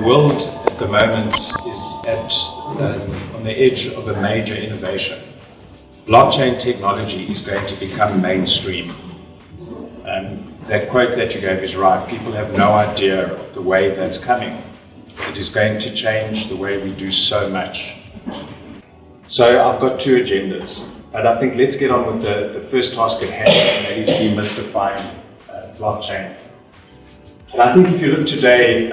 the world at the moment is on the edge of a major innovation. Blockchain technology is going to become mainstream. That quote that you gave is right. People have no idea of the wave that's coming. It is going to change the way we do so much. So I've got two agendas, but I think let's get on with the first task at hand, and that is demystifying blockchain. And I think if you look today,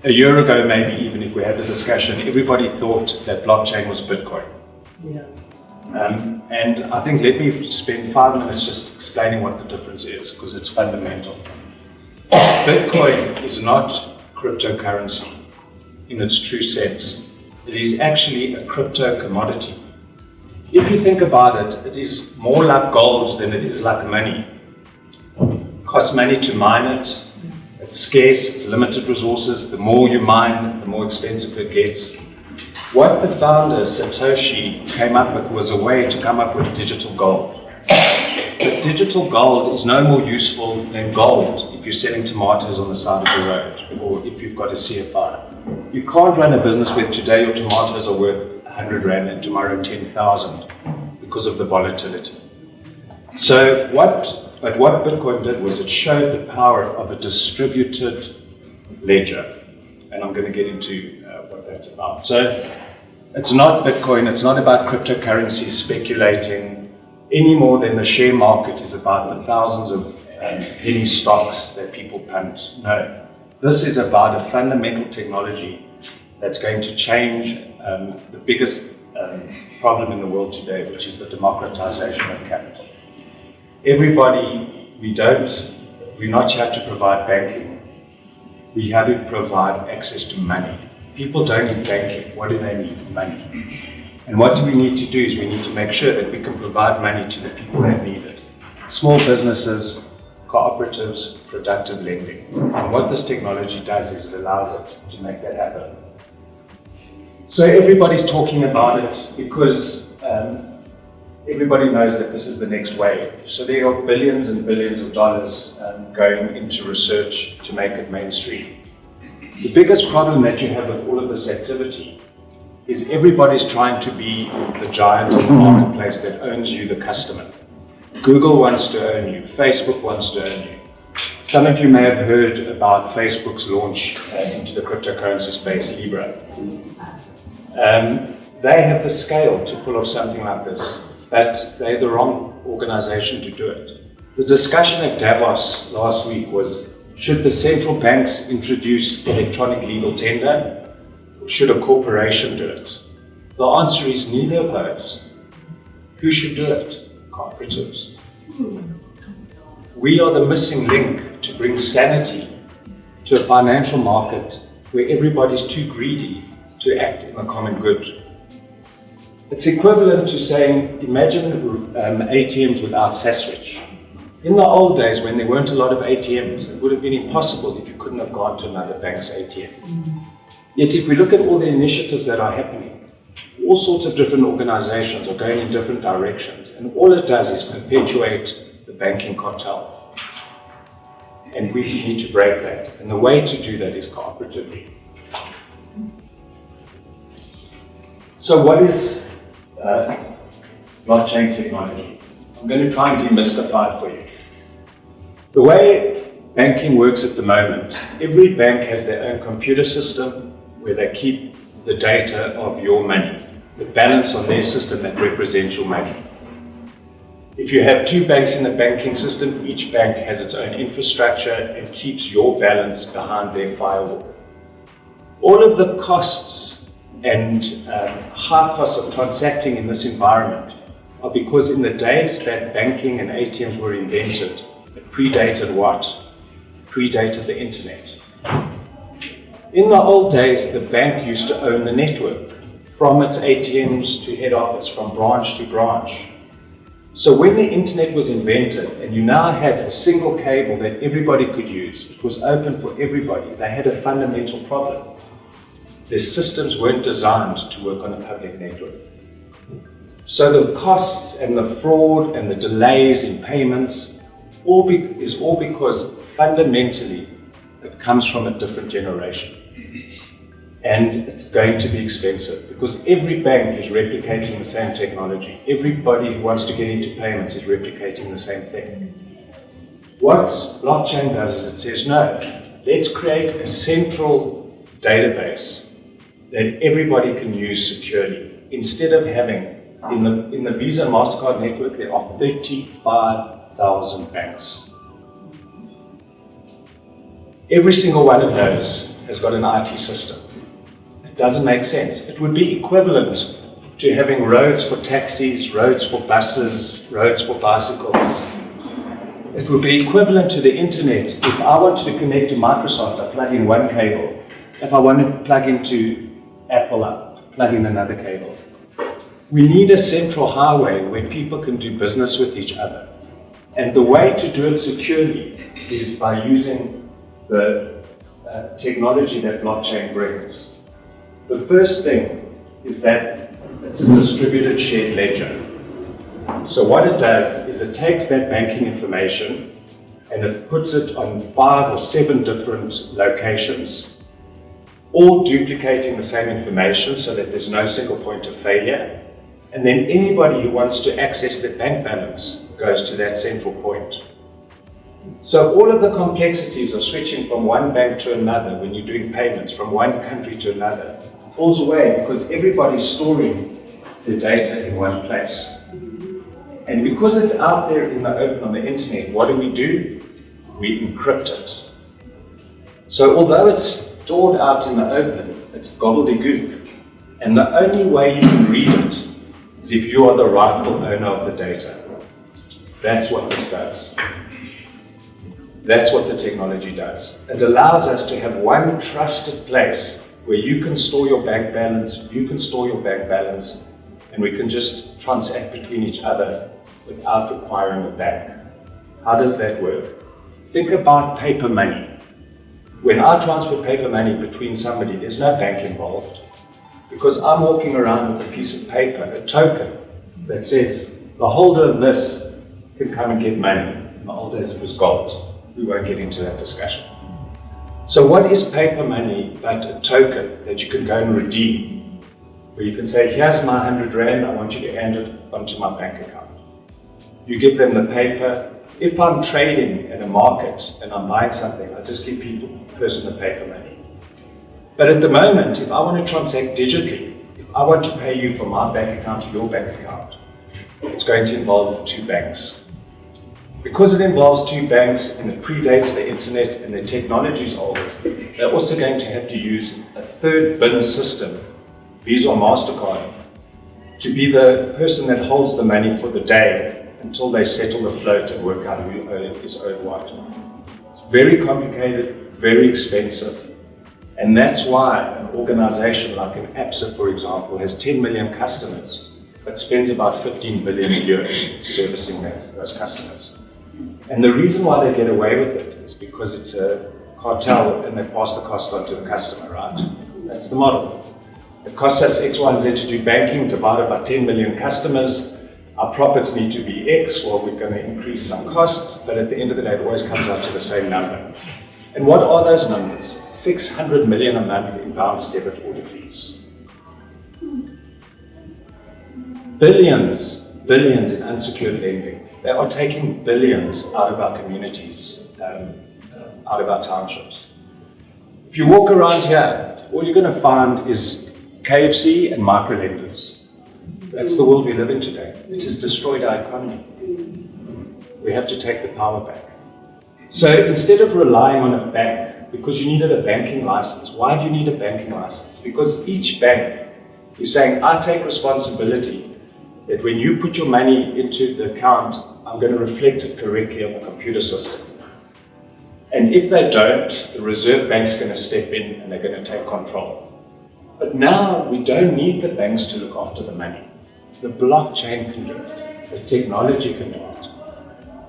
a year ago maybe, even if we had the discussion, everybody thought that blockchain was Bitcoin. Yeah. And I think let me spend 5 minutes just explaining what the difference is, because it's fundamental. Bitcoin is not cryptocurrency in its true sense. It is actually a crypto commodity. If you think about it, it is more like gold than it is like money. It costs money to mine it. It's scarce, it's limited resources. The more you mine, the more expensive it gets. What the founder, Satoshi, came up with was a way to come up with digital gold. But digital gold is no more useful than gold if you're selling tomatoes on the side of the road, or if you've got a CFI. You can't run a business where today your tomatoes are worth 100 Rand and tomorrow 10,000 because of the volatility. So what Bitcoin did was it showed the power of a distributed ledger. And I'm going to get into what that's about. So it's not Bitcoin, it's not about cryptocurrency speculating any more than the share market is about the thousands of penny stocks that people punt. No, this is about a fundamental technology that's going to change the biggest problem in the world today, which is the democratization of capital. Everybody, we're not here to provide banking. We have to provide access to money. People don't need banking. What do they need? Money. And what do we need to do is we need to make sure that we can provide money to the people that need it. Small businesses, cooperatives, productive lending. And what this technology does is it allows it to make that happen. So everybody's talking about it because everybody knows that this is the next wave. So there are billions and billions of dollars going into research to make it mainstream. The biggest problem that you have with all of this activity is everybody's trying to be the giant in the marketplace that owns you, the customer. Google wants to own you, Facebook wants to own you. Some of you may have heard about Facebook's launch into the cryptocurrency space, Libra. They have the scale to pull off something like this. But they're the wrong organization to do it. The discussion at Davos last week was, should the central banks introduce electronic legal tender, or should a corporation do it? The answer is neither of those. Who should do it? Cooperatives. We are the missing link to bring sanity to a financial market where everybody's too greedy to act in the common good. It's equivalent to saying, imagine ATMs without SASRICH. In the old days, when there weren't a lot of ATMs, it would have been impossible if you couldn't have gone to another bank's ATM. Yet if we look at all the initiatives that are happening, all sorts of different organizations are going in different directions, and all it does is perpetuate the banking cartel. And we need to break that. And the way to do that is cooperatively. So what is blockchain technology? I'm going to try and demystify it for you. The way banking works at the moment, every bank has their own computer system where they keep the data of your money, the balance on their system that represents your money. If you have two banks in the banking system, each bank has its own infrastructure and keeps your balance behind their firewall. All of the costs and high costs of transacting in this environment are because in the days that banking and ATMs were invented, it predated what? Predated the internet. In the old days, the bank used to own the network from its ATMs to head office, from branch to branch. So when the internet was invented and you now had a single cable that everybody could use, it was open for everybody, they had a fundamental problem. Their systems weren't designed to work on a public network. So the costs and the fraud and the delays in payments is all because fundamentally it comes from a different generation. And it's going to be expensive because every bank is replicating the same technology. Everybody who wants to get into payments is replicating the same thing. What blockchain does is it says, no, let's create a central database that everybody can use securely. Instead of having, in the Visa and MasterCard network, there are 35,000 banks. Every single one of those has got an IT system. It doesn't make sense. It would be equivalent to having roads for taxis, roads for buses, roads for bicycles. It would be equivalent to the internet. If I wanted to connect to Microsoft, I plug in one cable. If I wanted to plug into Apple, I plug in another cable. We need a central highway where people can do business with each other. And the way to do it securely is by using the technology that blockchain brings. The first thing is that it's a distributed shared ledger. So what it does is it takes that banking information and it puts it on 5 or 7 different locations, all duplicating the same information so that there's no single point of failure. And then anybody who wants to access their bank balance goes to that central point. So all of the complexities of switching from one bank to another when you're doing payments from one country to another falls away because everybody's storing the data in one place. And because it's out there in the open on the internet, what do? We encrypt it. So although it's stored out in the open, it's gobbledygook. And the only way you can read it is if you are the rightful owner of the data. That's what this does. That's what the technology does. It allows us to have one trusted place where you can store your bank balance, you can store your bank balance, and we can just transact between each other without requiring a bank. How does that work? Think about paper money. When I transfer paper money between somebody, there's no bank involved because I'm walking around with a piece of paper, a token that says the holder of this can come and get money. In the old days it was gold. We won't get into that discussion. So what is paper money but a token that you can go and redeem? Where you can say, here's my 100 Rand, I want you to hand it onto my bank account. You give them the paper. If I'm trading in a market and I'm buying something, I just give person the paper money. But at the moment, if I want to transact digitally, if I want to pay you from my bank account to your bank account, it's going to involve 2 banks. Because it involves 2 banks and it predates the internet and the technology is old, they're also going to have to use a third bin system, Visa or MasterCard, to be the person that holds the money for the day until they settle the float and work out who is owed what. It's very complicated, very expensive, and that's why an organization like an ABSA, for example, has 10 million customers, but spends about 15 billion a year servicing those customers. And the reason why they get away with it is because it's a cartel and they pass the cost on to the customer, right? That's the model. It costs us X, Y, and Z to do banking, divided by 10 million customers. Our profits need to be X, well, we're going to increase some costs, but at the end of the day, it always comes out to the same number. And what are those numbers? 600 million a month in bounce debit order fees. Billions in unsecured lending. They are taking billions out of our communities, out of our townships. If you walk around here, all you're going to find is KFC and microlenders. That's the world we live in today. It has destroyed our economy. We have to take the power back. So instead of relying on a bank, because you needed a banking license, why do you need a banking license? Because each bank is saying, I take responsibility that when you put your money into the account, I'm going to reflect it correctly on the computer system. And if they don't, the Reserve Bank's going to step in and they're going to take control. But now we don't need the banks to look after the money. The blockchain can do it. The technology can do it.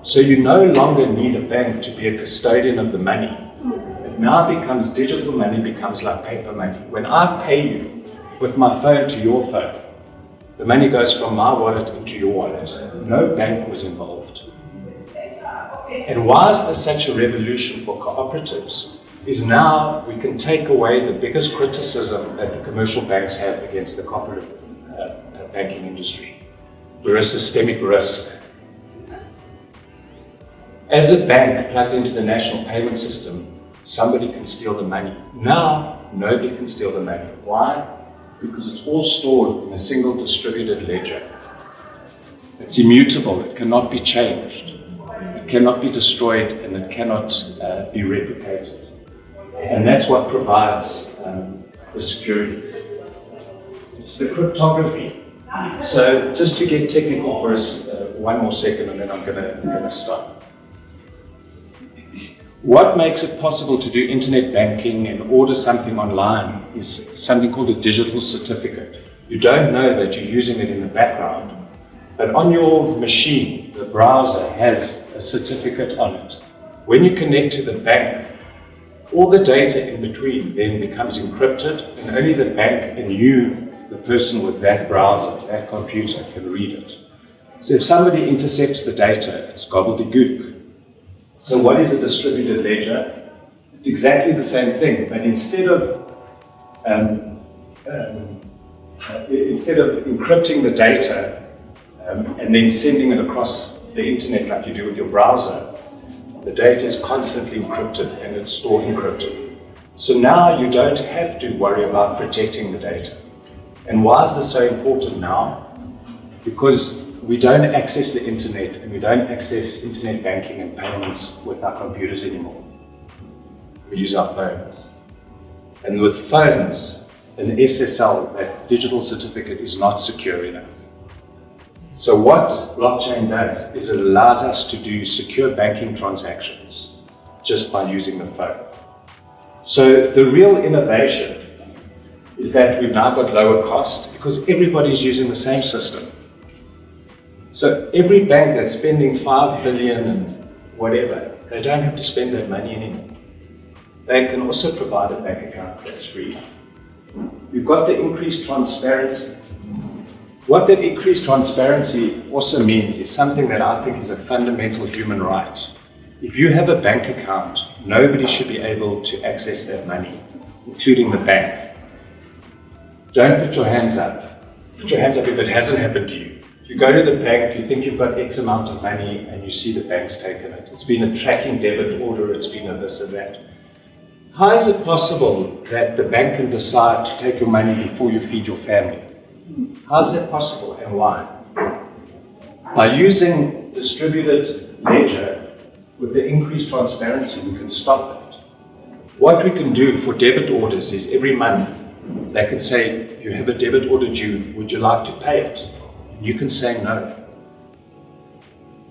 So you no longer need a bank to be a custodian of the money. It now becomes digital money, becomes like paper money. When I pay you with my phone to your phone, the money goes from my wallet into your wallet. No bank was involved. And why is this such a revolution for cooperatives? is now we can take away the biggest criticism that the commercial banks have against the cooperative banking industry. We're a systemic risk. As a bank plugged into the national payment system, somebody can steal the money. Now, nobody can steal the money. Why? Because it's all stored in a single distributed ledger. It's immutable, it cannot be changed. It cannot be destroyed, and it cannot be replicated. And that's what provides the security. It's the cryptography. So just to get technical for us, one more second and then I'm gonna stop. What makes it possible to do internet banking and order something online is something called a digital certificate. You don't know that you're using it in the background, but on your machine, the browser has a certificate on it. When you connect to the bank, all the data in between then becomes encrypted, and only the bank and you, the person with that browser, that computer, can read it. So if somebody intercepts the data, it's gobbledygook. So what is a distributed ledger? It's exactly the same thing, but instead of encrypting the data and then sending it across the internet like you do with your browser, the data is constantly encrypted and it's stored encrypted. So now you don't have to worry about protecting the data. And why is this so important now? Because we don't access the internet and we don't access internet banking and payments with our computers anymore. We use our phones. And with phones, an SSL, that digital certificate, is not secure enough. So what blockchain does is it allows us to do secure banking transactions just by using the phone. So the real innovation is that we've now got lower cost because everybody's using the same system. So every bank that's spending 5 billion and whatever, they don't have to spend that money anymore. They can also provide a bank account that's free. We've got the increased transparency. What that increased transparency also means is something that I think is a fundamental human right. If you have a bank account, nobody should be able to access that money, including the bank. Don't put your hands up. Put your hands up if it hasn't happened to you. You go to the bank, you think you've got X amount of money, and you see the bank's taken it. It's been a tracking debit order, it's been a this and that. How is it possible that the bank can decide to take your money before you feed your family? How is that possible and why? By using distributed ledger with the increased transparency, we can stop it. What we can do for debit orders is every month they can say, you have a debit order due, would you like to pay it? You can say no.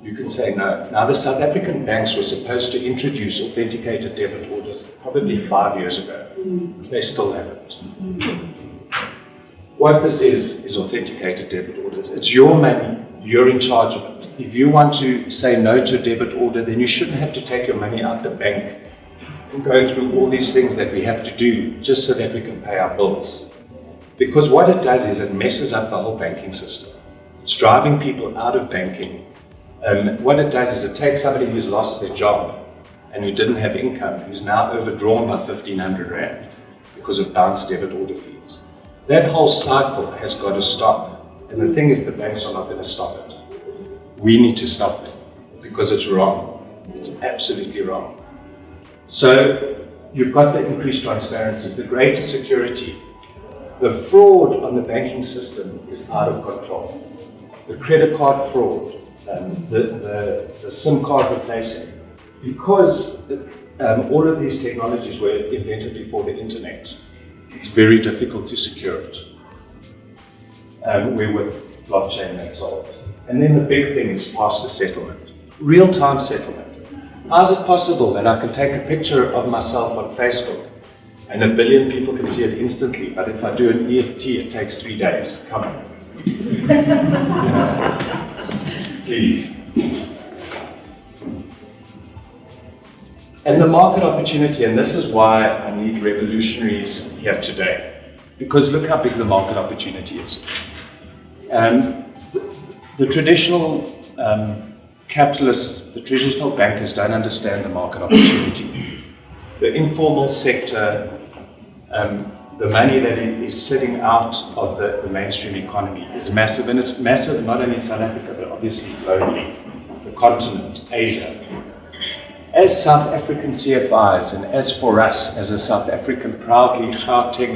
You can say no. Now the South African banks were supposed to introduce authenticated debit orders probably 5 years ago. They still haven't. What this is authenticated debit orders. It's your money, you're in charge of it. If you want to say no to a debit order, then you shouldn't have to take your money out the bank and go through all these things that we have to do just so that we can pay our bills. Because what it does is it messes up the whole banking system. It's driving people out of banking. What it does is it takes somebody who's lost their job and who didn't have income, who's now overdrawn by 1,500 Rand because of bounced debit order fees. That whole cycle has got to stop. And the thing is, the banks are not going to stop it. We need to stop it because it's wrong. It's absolutely wrong. So you've got the increased transparency, the greater security. The fraud on the banking system is out of control. The credit card fraud, the SIM card replacing, because all of these technologies were invented before the internet, it's very difficult to secure it. We're with blockchain that's solved. And then the big thing is faster settlement, real-time settlement. How is it possible that I can take a picture of myself on Facebook and 1 billion people can see it instantly, but if I do an EFT, it takes 3 days? Come on. Please. And the market opportunity, and this is why I need revolutionaries here today, because look how big the market opportunity is. The traditional capitalists, the traditional bankers don't understand the market opportunity. The informal sector, the money that is sitting out of the mainstream economy is massive, and it's massive not only in South Africa, but obviously globally, the continent, Asia. As South African CFIs and as for us, as a South African proudly Gauteng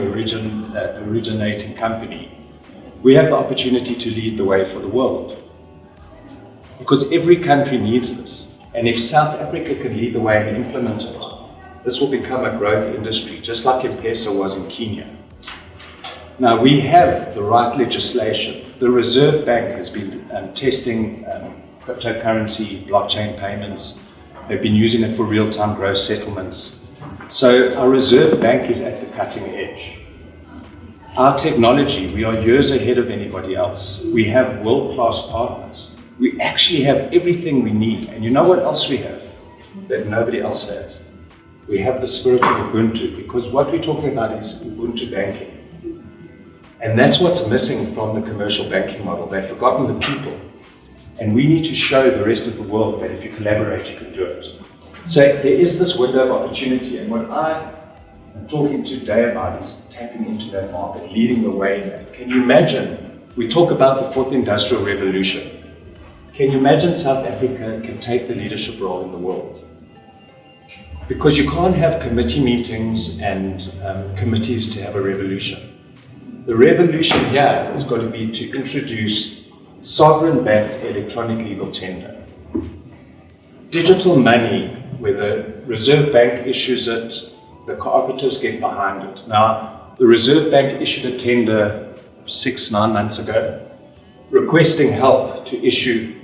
originating company, we have the opportunity to lead the way for the world. Because every country needs this. And if South Africa can lead the way and implement it, this will become a growth industry, just like M-Pesa was in Kenya. Now, we have the right legislation. The Reserve Bank has been testing cryptocurrency, blockchain payments. They've been using it for real-time gross settlements. So our Reserve Bank is at the cutting edge. Our technology, we are years ahead of anybody else. We have world-class partners. We actually have everything we need. And you know what else we have that nobody else has? We have the spirit of Ubuntu, because what we're talking about is Ubuntu banking. And that's what's missing from the commercial banking model. They've forgotten the people. And we need to show the rest of the world that if you collaborate, you can do it. So there is this window of opportunity, and what I am talking today about is tapping into that market, leading the way in that. Can you imagine, we talk about the fourth industrial revolution. Can you imagine South Africa can take the leadership role in the world? Because you can't have committee meetings and committees to have a revolution. The revolution here is going to be to introduce sovereign-backed electronic legal tender. Digital money, where the Reserve Bank issues it, the cooperatives get behind it. Now, the Reserve Bank issued a tender 6-9 months ago, requesting help to issue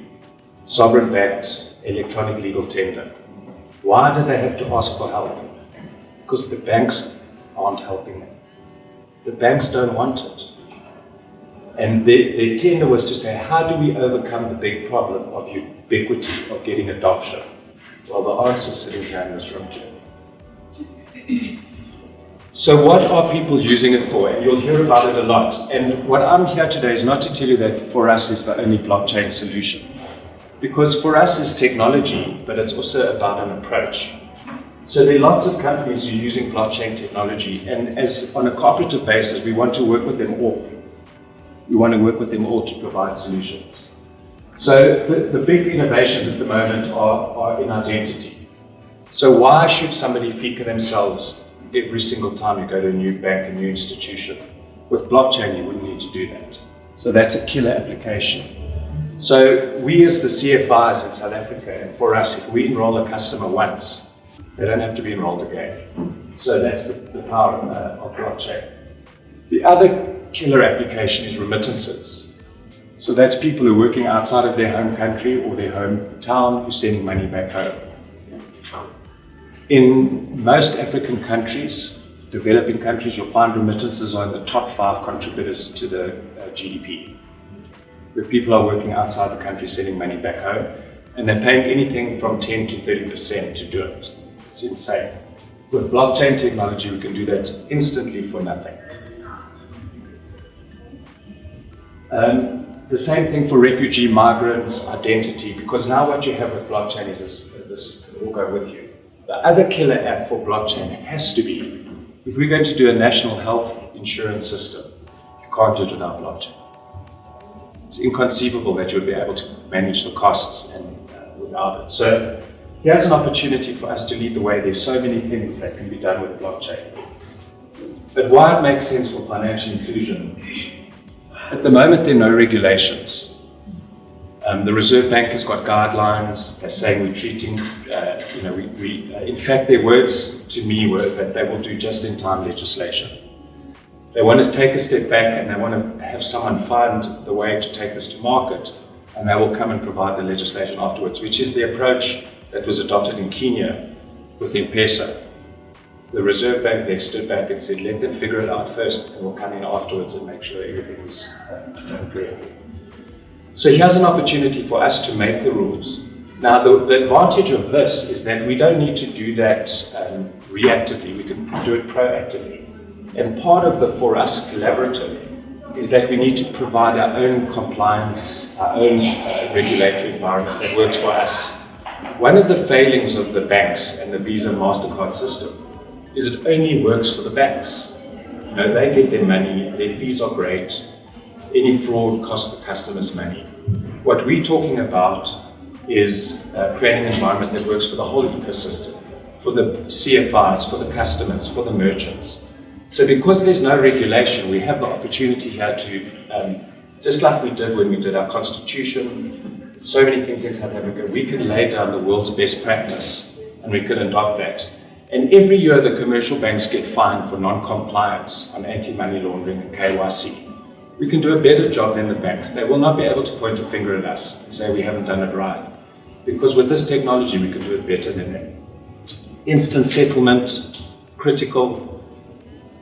sovereign-backed electronic legal tender. Why do they have to ask for help? Because the banks aren't helping them. The banks don't want it. And their tender was to say, how do we overcome the big problem of ubiquity, of getting adoption? Well, the answer is sitting here in this room too. So what are people using it for? And you'll hear about it a lot. And what I'm here today is not to tell you that for us is the only blockchain solution. Because for us is technology, but it's also about an approach. So there are lots of companies who are using blockchain technology, and as on a cooperative basis, we want to work with them all. We want to work with them all to provide solutions. So the big innovations at the moment are in identity. So why should somebody fika themselves every single time you go to a new bank, a new institution? With blockchain, you wouldn't need to do that. So that's a killer application. So we as the CFIs in South Africa, and for us, if we enroll a customer once, they don't have to be enrolled again. So that's the power of blockchain. The other killer application is remittances. So that's people who are working outside of their home country or their hometown who's sending money back home. In most African countries, developing countries, you'll find remittances are in the top 5 contributors to the GDP. Where people are working outside the country sending money back home, and they're paying anything from 10 to 30% to do it. It's insane. With blockchain technology, we can do that instantly for nothing. The same thing for refugee migrants, identity, because now what you have with blockchain is this will go with you. The other killer app for blockchain has to be, if we're going to do a national health insurance system, you can't do it without blockchain. It's inconceivable that you would be able to manage the costs and without it. So here's an opportunity for us to lead the way. There's so many things that can be done with blockchain. But why it makes sense for financial inclusion, at the moment there are no regulations. The Reserve Bank has got guidelines. They're saying we're treating, in fact their words to me were that they will do just-in-time legislation. They want us to take a step back and they want to have someone find the way to take this to market, and they will come and provide the legislation afterwards, which is the approach that was adopted in Kenya with M-Pesa. The Reserve Bank then stood back and said, let them figure it out first and we'll come in afterwards and make sure everything is done correctly. So here's an opportunity for us to make the rules. Now the advantage of this is that we don't need to do that reactively, we can do it proactively. And part of the For Us collaborative is that we need to provide our own compliance, our own regulatory environment that works for us. One of the failings of the banks and the Visa and MasterCard system is it only works for the banks. You know, they get their money, their fees are great, any fraud costs the customers money. What we're talking about is creating an environment that works for the whole ecosystem, for the CFIs, for the customers, for the merchants. So because there's no regulation, we have the opportunity here to, just like we did when we did our constitution, so many things in South Africa, we can lay down the world's best practice and we can adopt that. And every year the commercial banks get fined for non-compliance on anti-money laundering and KYC. We can do a better job than the banks. They will not be able to point a finger at us and say we haven't done it right. Because with this technology, we can do it better than them. Instant settlement, critical.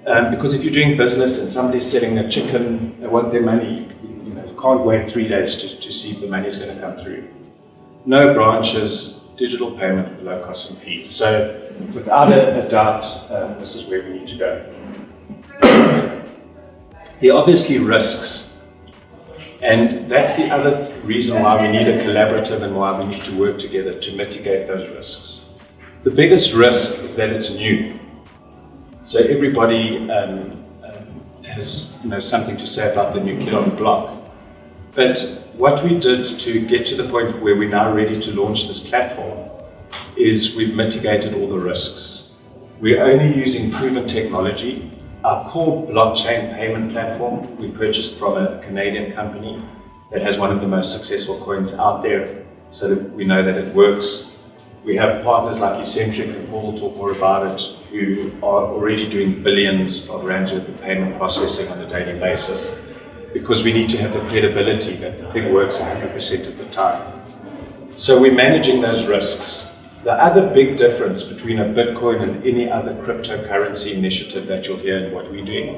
Because if you're doing business and somebody's selling a chicken, they want their money, you can't wait 3 days to see if the money's going to come through. No branches, digital payment with low costs and fees. So without a doubt, this is where we need to go. There are obviously risks, and that's the other reason why we need a collaborative and why we need to work together to mitigate those risks. The biggest risk is that it's new. So everybody has something to say about the new kid on the block. But what we did to get to the point where we're now ready to launch this platform is we've mitigated all the risks. We're only using proven technology. Our core blockchain payment platform we purchased from a Canadian company that has one of the most successful coins out there, so that we know that it works. We have partners like Eccentric, and Paul will talk more about it, who are already doing billions of rands worth of payment processing on a daily basis, because we need to have the credibility that the thing works 100% of the time. So we're managing those risks. The other big difference between a Bitcoin and any other cryptocurrency initiative that you'll hear in what we're doing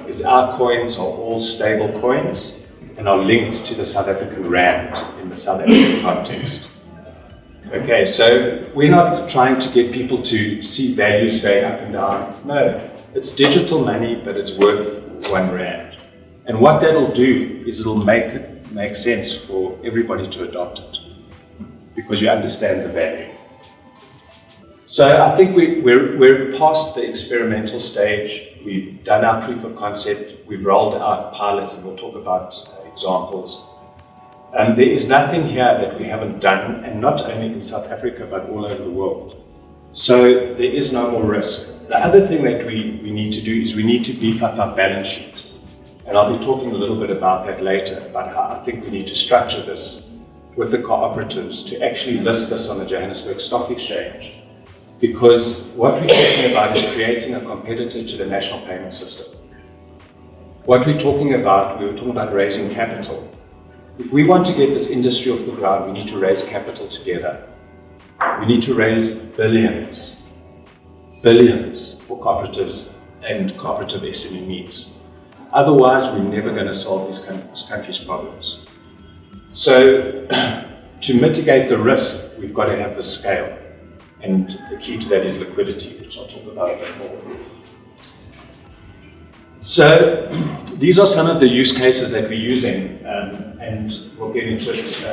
is our coins are all stable coins and are linked to the South African Rand in the South African context. Okay, so we're not trying to get people to see values going up and down. No, it's digital money, but it's worth 1 Rand. And what that'll do is it'll make sense for everybody to adopt it, because you understand the value. So I think we're past the experimental stage. We've done our proof of concept. We've rolled out pilots, and we'll talk about examples. And there is nothing here that we haven't done, and not only in South Africa, but all over the world. So there is no more risk. The other thing that we need to do is we need to beef up our balance sheet. And I'll be talking a little bit about that later, about how I think we need to structure this with the cooperatives to actually list this on the Johannesburg Stock Exchange. Because what we're talking about is creating a competitor to the national payment system. What we're talking about, we were talking about raising capital. If we want to get this industry off the ground, we need to raise capital together. We need to raise billions for cooperatives and cooperative SMEs. Otherwise, we're never going to solve this country's problems. So, to mitigate the risk, we've got to have the scale. And the key to that is liquidity, which I'll talk about a bit more. So these are some of the use cases that we're using, and we'll get into it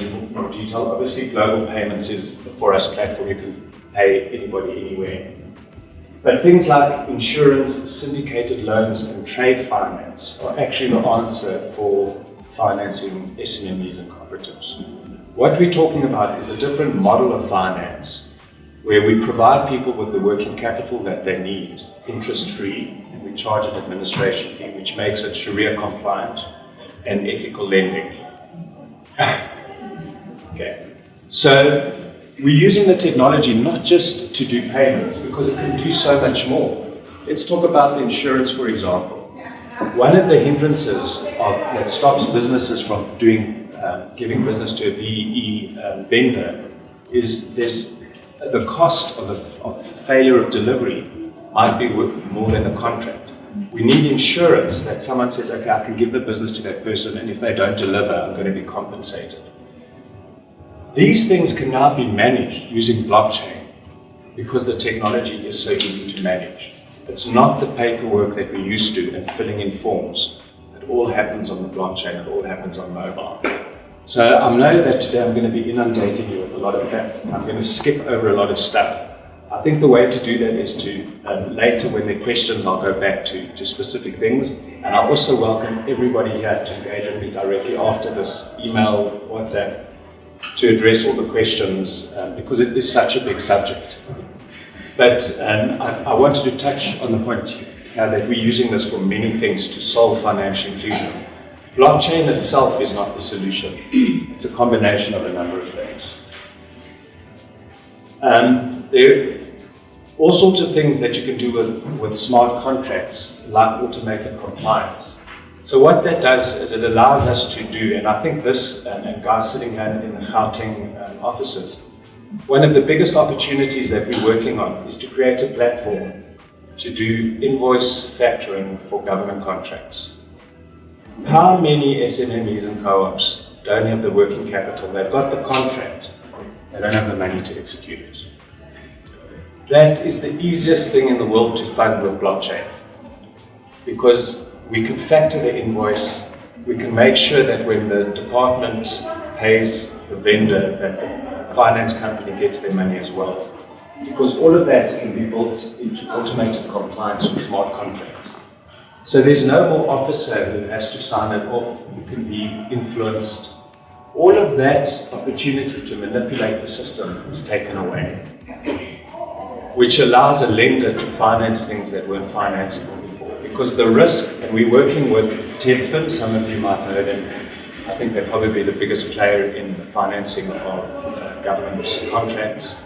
in more detail. Obviously, global payments is the FORUS platform. You can pay anybody anywhere. But things like insurance, syndicated loans, and trade finance are actually the answer for financing SMEs and cooperatives. What we're talking about is a different model of finance where we provide people with the working capital that they need, interest-free, and we charge an administration fee, which makes it Sharia compliant and ethical lending. Okay. So we're using the technology not just to do payments, because it can do so much more. Let's talk about the insurance, for example. One of the hindrances that stops businesses from giving business to a BEE vendor is the cost of failure of delivery might be more than the contract. We need insurance that someone says, okay, I can give the business to that person, and if they don't deliver, I'm going to be compensated. These things can now be managed using blockchain because the technology is so easy to manage. It's not the paperwork that we're used to and filling in forms. It all happens on the blockchain, it all happens on mobile. So I know that today I'm going to be inundating you with a lot of facts. I'm going to skip over a lot of stuff, I think the way to do that is to, later when there are questions, I'll go back to specific things. And I also welcome everybody here to engage with me directly after this, email, WhatsApp, to address all the questions, because it is such a big subject. But I wanted to touch on the point that we're using this for many things to solve financial inclusion. Blockchain itself is not the solution. It's a combination of a number of things. There are all sorts of things that you can do with smart contracts, like automated compliance. So what that does is it allows us to do, and I think this, and guys sitting here in the Gauteng offices, one of the biggest opportunities that we're working on is to create a platform to do invoice factoring for government contracts. How many SMMEs and co-ops don't have the working capital? They've got the contract, they don't have the money to execute it. That is the easiest thing in the world to fund with blockchain, because we can factor the invoice, we can make sure that when the department pays the vendor, that the finance company gets their money as well. Because all of that can be built into automated compliance with smart contracts. So there's no more officer who has to sign it off, who can be influenced. All of that opportunity to manipulate the system is taken away, which allows a lender to finance things that weren't financeable before. Because the risk, and we're working with Tedfin, some of you might know them, I think they're probably the biggest player in the financing of government contracts.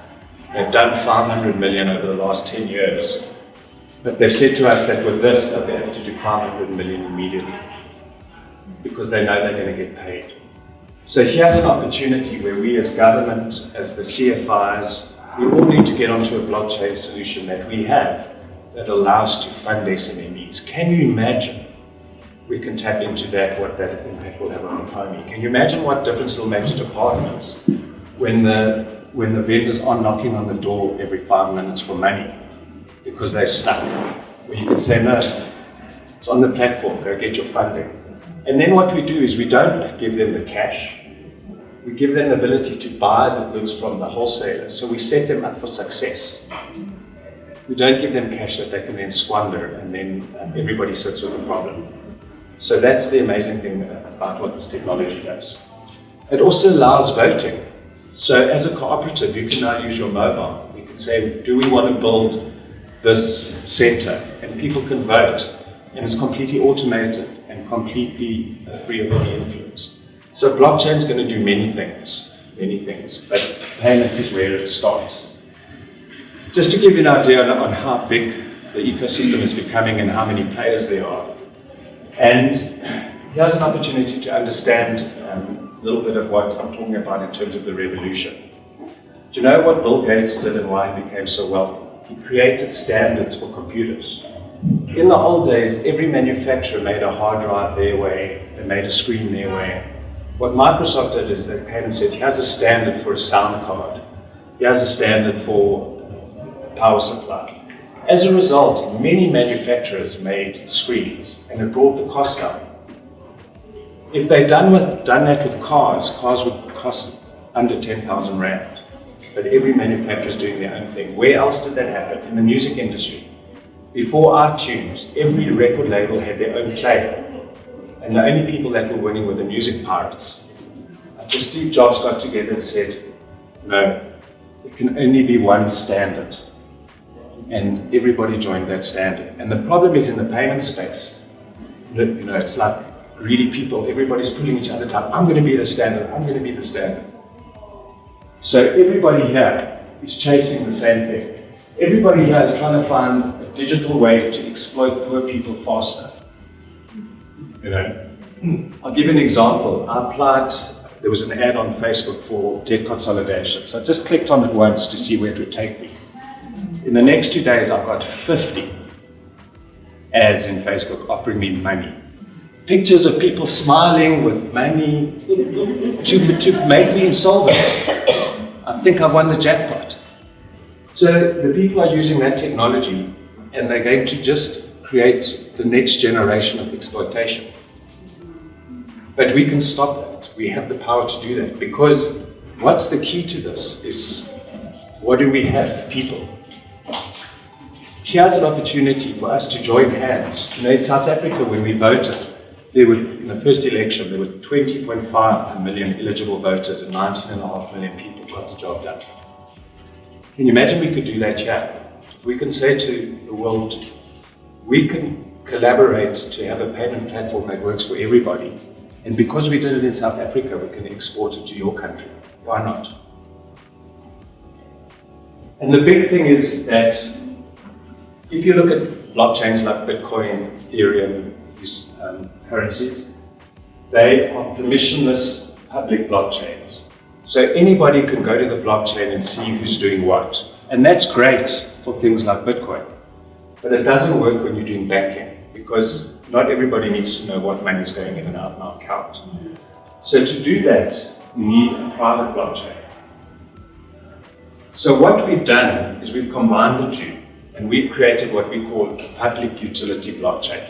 They've done 500 million over the last 10 years. But they've said to us that with this, they'll be able to do 500 million immediately, because they know they're going to get paid. So here's an opportunity where we as government, as the CFIs, we all need to get onto a blockchain solution that we have that allows to fund SMMEs. Can you imagine we can tap into that, what that impact will have on the economy? Can you imagine what difference it will make to departments when the vendors are knocking on the door every 5 minutes for money because they're stuck? Where you can say, no, it's on the platform, go get your funding. And then what we do is we don't give them the cash. We give them the ability to buy the goods from the wholesaler. So we set them up for success. We don't give them cash that they can then squander, and then everybody sits with the problem. So that's the amazing thing about what this technology does. It also allows voting. So as a cooperative, you can now use your mobile. You can say, do we want to build this center? And people can vote. And it's completely automated and completely free of any influence. So blockchain is going to do many things, but payments is where it starts. Just to give you an idea on how big the ecosystem is becoming and how many players there are. And here's an opportunity to understand a little bit of what I'm talking about in terms of the revolution. Do you know what Bill Gates did and why he became so wealthy? He created standards for computers. In the old days, every manufacturer made a hard drive their way, they made a screen their way. What Microsoft did is they came and said, here's a standard for a sound card, here's a standard for power supply. As a result, many manufacturers made screens, and it brought the cost down. If they'd done that with cars would cost under 10,000 Rand. But every manufacturer is doing their own thing. Where else did that happen? In the music industry. Before iTunes, every record label had their own player. And the only people that were winning were the music pirates. Just Steve Jobs got together and said, no, it can only be one standard. And everybody joined that standard. And the problem is in the payment space. It's like greedy people, everybody's pulling each other down. I'm going to be the standard, I'm going to be the standard. So everybody here is chasing the same thing. Everybody here is trying to find a digital way to exploit poor people faster. I'll give you an example. I applied, there was an ad on Facebook for debt consolidation. So I just clicked on it once to see where it would take me. In the next 2 days, I've got 50 ads in Facebook offering me money. Pictures of people smiling with money to make me insolvent. I think I've won the jackpot. So the people are using that technology, and they're going to just create the next generation of exploitation. But we can stop that. We have the power to do that, because what's the key to this is, what do we have? People. here's an opportunity for us to join hands. You know, in South Africa, when we voted, there were, in the first election, there were 20.5 million eligible voters and 19.5 million people got the job done. Can you imagine we could do that here? We can say to the world, we can collaborate to have a payment platform that works for everybody. And because we did it in South Africa, we can export it to your country. Why not? And the big thing is that if you look at blockchains like Bitcoin, Ethereum, these currencies, they are permissionless public blockchains. So anybody can go to the blockchain and see who's doing what. And that's great for things like Bitcoin. But it doesn't work when you're doing banking, because not everybody needs to know what money is going in and out of an account. So to do that, you need a private blockchain. So what we've done is we've combined the two, and we've created what we call a public utility blockchain.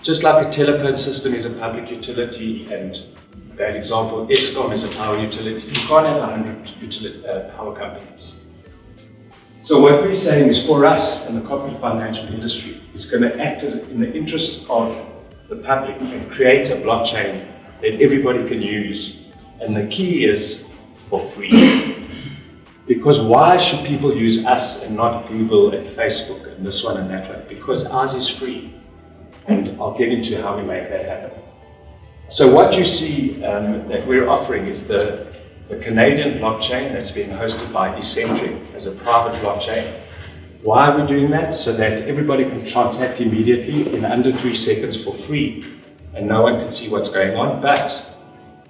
Just like a telephone system is a public utility, and that example, Eskom is a power utility, you can't have 100 power companies. So what we're saying is, for us and the corporate financial industry, is going to act as in the interest of the public and create a blockchain that everybody can use. And the key is for free. Because why should people use us and not Google and Facebook and this one and that one? Because ours is free. And I'll get into how we make that happen. So what you see that we're offering is the Canadian blockchain that's been hosted by Eccentric as a private blockchain. Why are we doing that? So that everybody can transact immediately in under 3 seconds for free, and no one can see what's going on. But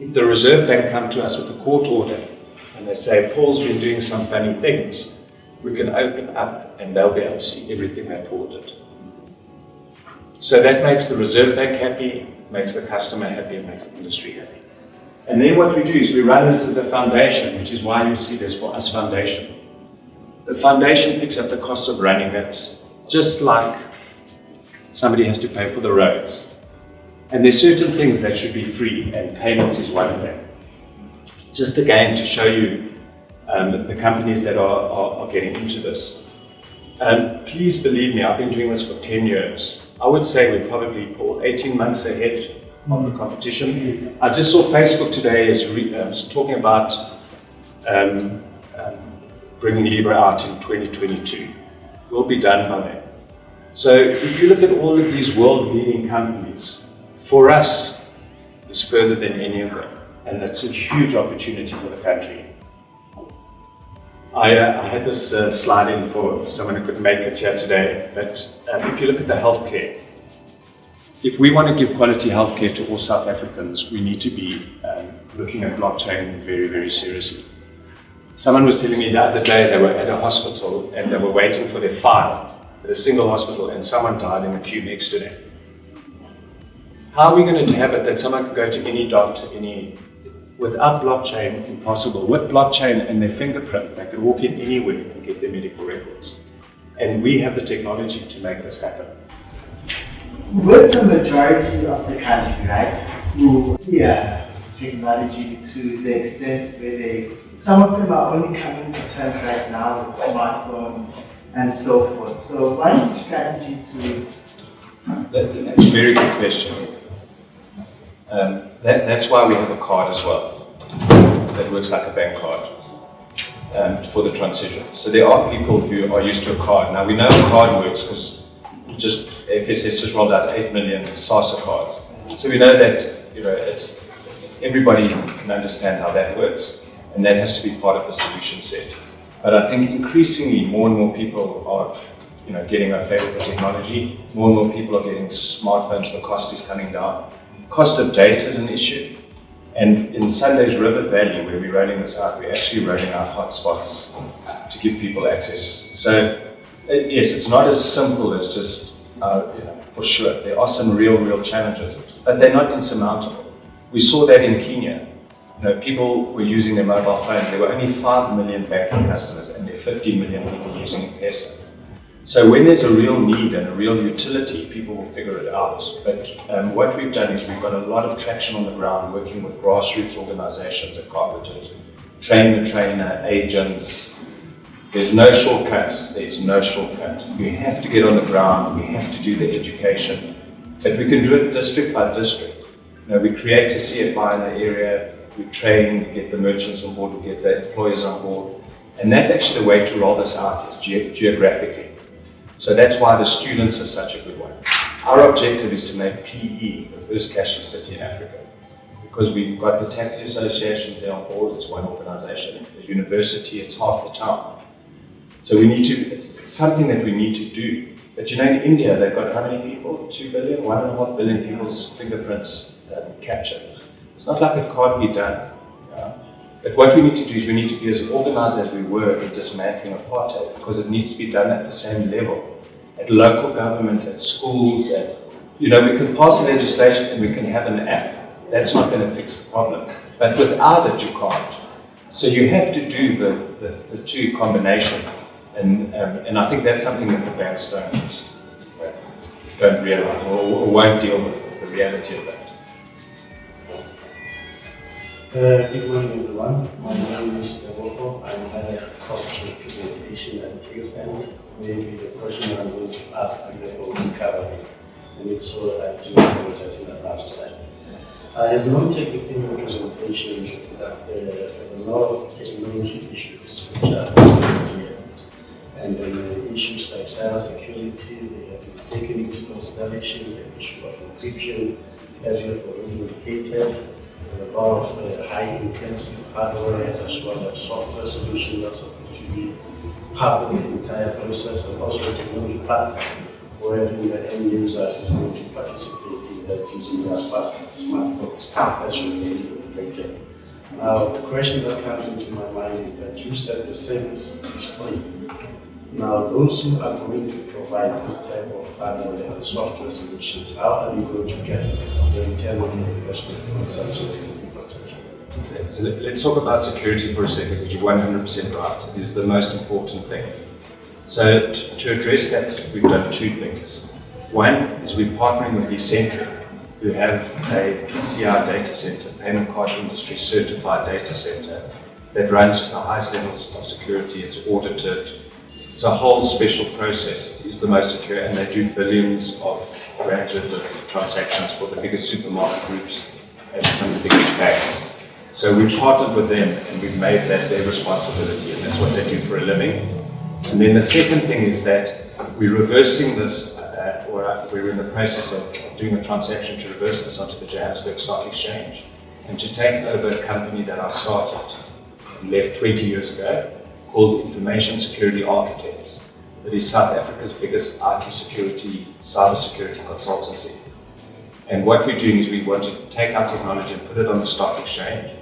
if the Reserve Bank come to us with a court order and they say, Paul's been doing some funny things, we can open up and they'll be able to see everything that Paul did. So that makes the Reserve Bank happy, makes the customer happy, and makes the industry happy. And then what we do is we run this as a foundation, which is why you see this For Us Foundation. The foundation picks up the cost of running it, just like somebody has to pay for the roads. And there's certain things that should be free, and payments is one of them. Just again to show you the companies that are getting into this. Please believe me, I've been doing this for 10 years. I would say we're probably 18 months ahead of the competition. I just saw Facebook today is talking about bringing Libra out in 2022. We'll be done by then. So if you look at all of these world-leading companies, For Us is further than any of them, and that's a huge opportunity for the country. I had this slide in for someone who couldn't make it here today, but if you look at the healthcare, if we want to give quality healthcare to all South Africans, we need to be looking at blockchain very, very seriously. Someone was telling me the other day they were at a hospital and they were waiting for their file at a single hospital, and someone died in the queue next to them. How are we going to have it that someone can go to any doctor, without blockchain? Impossible. With blockchain and their fingerprint, they can walk in anywhere and get their medical records. And we have the technology to make this happen. With the majority of the country, right, who technology to the extent where some of them are only coming to terms right now with smartphones and so forth. So what's the strategy to... That's a very good question. That's why we have a card as well that works like a bank card for the transition. So there are people who are used to a card. Now we know a card works because FSS just rolled out 8 million SASA cards. So we know that it's everybody can understand how that works, and that has to be part of the solution set. But I think increasingly more and more people are getting a feel of the technology. More and more people are getting smartphones, the cost is coming down. Cost of data is an issue. And in Sunday's River Valley, where we're rolling this out, we're actually rolling out hotspots to give people access. So yes, it's not as simple as just, for sure, there are some real challenges, but they're not insurmountable. We saw that in Kenya. People were using their mobile phones. There were only 5 million banking customers, and there are 50 million people using M-Pesa. So when there's a real need and a real utility, people will figure it out. But what we've done is we've got a lot of traction on the ground, working with grassroots organizations and carpenters, train the trainer, agents, There's no shortcut. There's no shortcut. We have to get on the ground. We have to do the education. But we can do it district by district. We create a CFI in the area, we train, we get the merchants on board, we get the employers on board. And that's actually the way to roll this out, is geographically. So that's why the students are such a good one. Our objective is to make PE the first cashless city in Africa, because we've got the taxi associations there on board. It's one organization. The university, it's half the town. So we need to, it's something that we need to do. But in India, they've got how many people? 2 billion, 1.5 billion people's fingerprints captured. It's not like it can't be done. But what we need to do is we need to be as organized as we were in dismantling apartheid, because it needs to be done at the same level, at local government, at schools, we can pass legislation and we can have an app. That's not going to fix the problem. But without it, you can't. So you have to do the two combination. And I think that's something that the banks don't realize or won't deal with the reality of that. Good morning, everyone. My name is Deboko. I'm head of cost representation at TSN. Maybe the question I'm going to ask will cover it. And it's so I do apologize in advance for that. As a non-technical representation, there's a lot of technology issues which are here. And then issues like cybersecurity, they have to be taken into consideration. The issue of encryption, as you have already indicated, a lot of high-intensive hardware as well as software solutions that's supposed to be part of the entire process, and also a technology platform where the end users is going to participate in that using their smartphones as we indicated. Now, the question that comes into my mind is that you said the service is free. Now, those who are going to provide this type of hardware and software solutions, how are you going to get the return on the investment in such an infrastructure? Okay, so let's talk about security for a second, because you're 100% right. It is the most important thing. So to address that, we've done two things. One is we're partnering with Eccentric, who have a PCI data center, payment card industry certified data center, that runs to the highest levels of security. It's audited. It's a whole special process. It is the most secure, and they do billions of rands worth of transactions for the biggest supermarket groups and some of the biggest banks. So we've partnered with them and we've made that their responsibility, and that's what they do for a living. And then the second thing is that we're reversing this, we're in the process of doing a transaction to reverse this onto the Johannesburg Stock Exchange and to take over a company that I started and left 20 years ago, called Information Security Architects. It is South Africa's biggest IT security, cyber security consultancy. And what we're doing is we want to take our technology and put it on the stock exchange.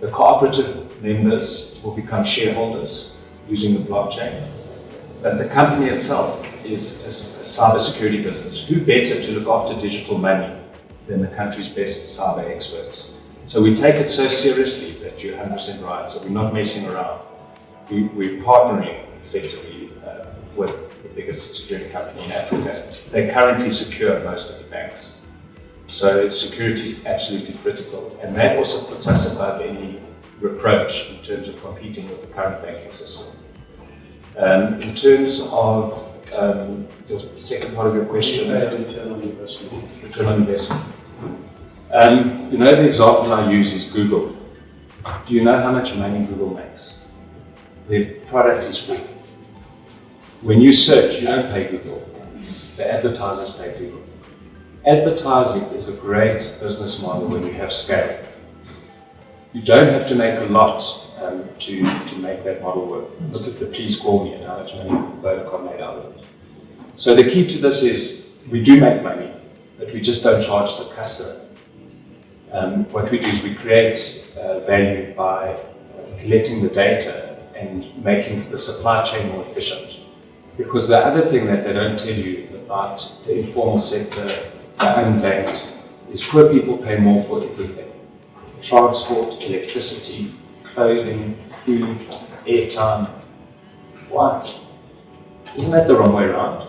The cooperative members will become shareholders using the blockchain. But the company itself is a cyber security business. Who better to look after digital money than the country's best cyber experts? So we take it so seriously that you're 100% right. So we're not messing around. We're partnering effectively with the biggest security company in Africa. They currently secure most of the banks. So security is absolutely critical. And that also puts us above any reproach in terms of competing with the current banking system. In terms of the second part of your question, return on investment. Return on investment. The example I use is Google. Do you know how much money Google makes? Their product is free. When you search, you don't pay Google. The advertisers pay Google. Advertising is a great business model when you have scale. You don't have to make a lot to make that model work. Look at the Please Call Me and how much money Vodacom made out of it. So the key to this is we do make money, but we just don't charge the customer. What we do is we create value by collecting the data and making the supply chain more efficient. Because the other thing that they don't tell you about the informal sector, the unbanked, is poor people pay more for everything. Transport, electricity, clothing, food, airtime. Why? Isn't that the wrong way around?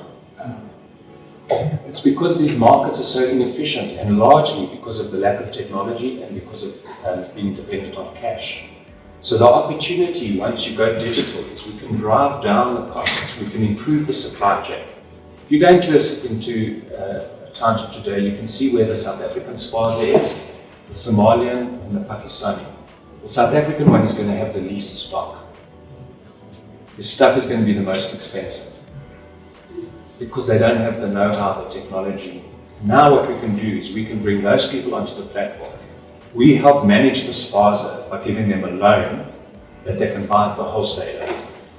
It's because these markets are so inefficient, and largely because of the lack of technology and because of being dependent on cash. So the opportunity once you go digital is we can drive down the costs, we can improve the supply chain. If you go into a township today, you can see where the South African spaza is, the Somalian and the Pakistani. The South African one is going to have the least stock. The stuff is going to be the most expensive because they don't have the know-how, the technology. Now what we can do is we can bring those people onto the platform. We help manage the spaza by giving them a loan that they can buy at the wholesaler.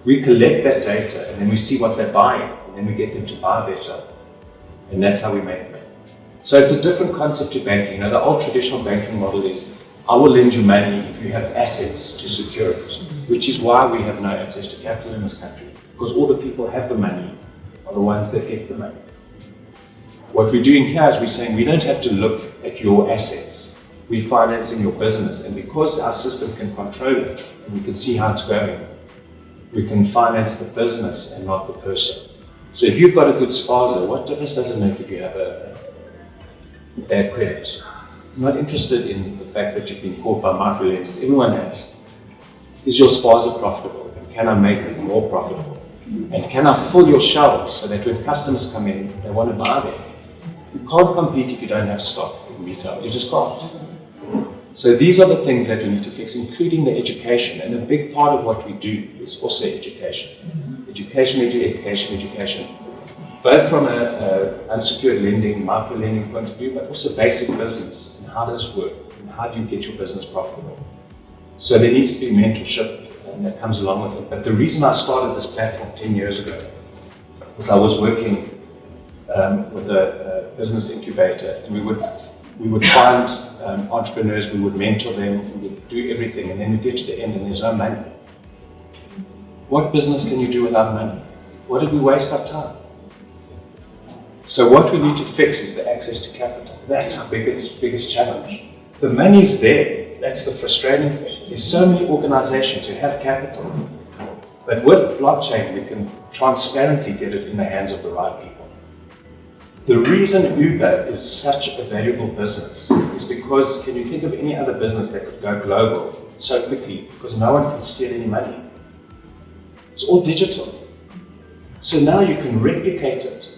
We collect that data and then we see what they're buying and then we get them to buy better. And that's how we make money. So it's a different concept to banking. The old traditional banking model is I will lend you money if you have assets to secure it, which is why we have no access to capital in this country, because all the people who have the money are the ones that get the money. What we're doing here is we're saying we don't have to look at your assets. We're financing your business, and because our system can control it and we can see how it's going, we can finance the business and not the person. So if you've got a good spaza, what difference does it make if you have a bad credit? I'm not interested in the fact that you've been caught by microlenders. Everyone has. Is your spaza profitable? And can I make it more profitable? And can I fill your shelves so that when customers come in, they want to buy them? You can't compete if you don't have stock in retail. You just can't. So these are the things that we need to fix, including the education. And a big part of what we do is also education. Education. Both from an unsecured lending, micro lending point of view, but also basic business. And how does it work? And how do you get your business profitable? So there needs to be mentorship that comes along with it. But the reason I started this platform 10 years ago was I was working with a business incubator, and we would find entrepreneurs, we would mentor them, we would do everything, and then we get to the end and there's no money. What business can you do without money? What did we waste our time? So what we need to fix is the access to capital. That's our biggest challenge. The money's there. That's the frustrating thing. There's so many organizations who have capital, but with blockchain we can transparently get it in the hands of the right people. The reason Uber is such a valuable business is because, can you think of any other business that could go global so quickly? Because no one can steal any money. It's all digital. So now you can replicate it.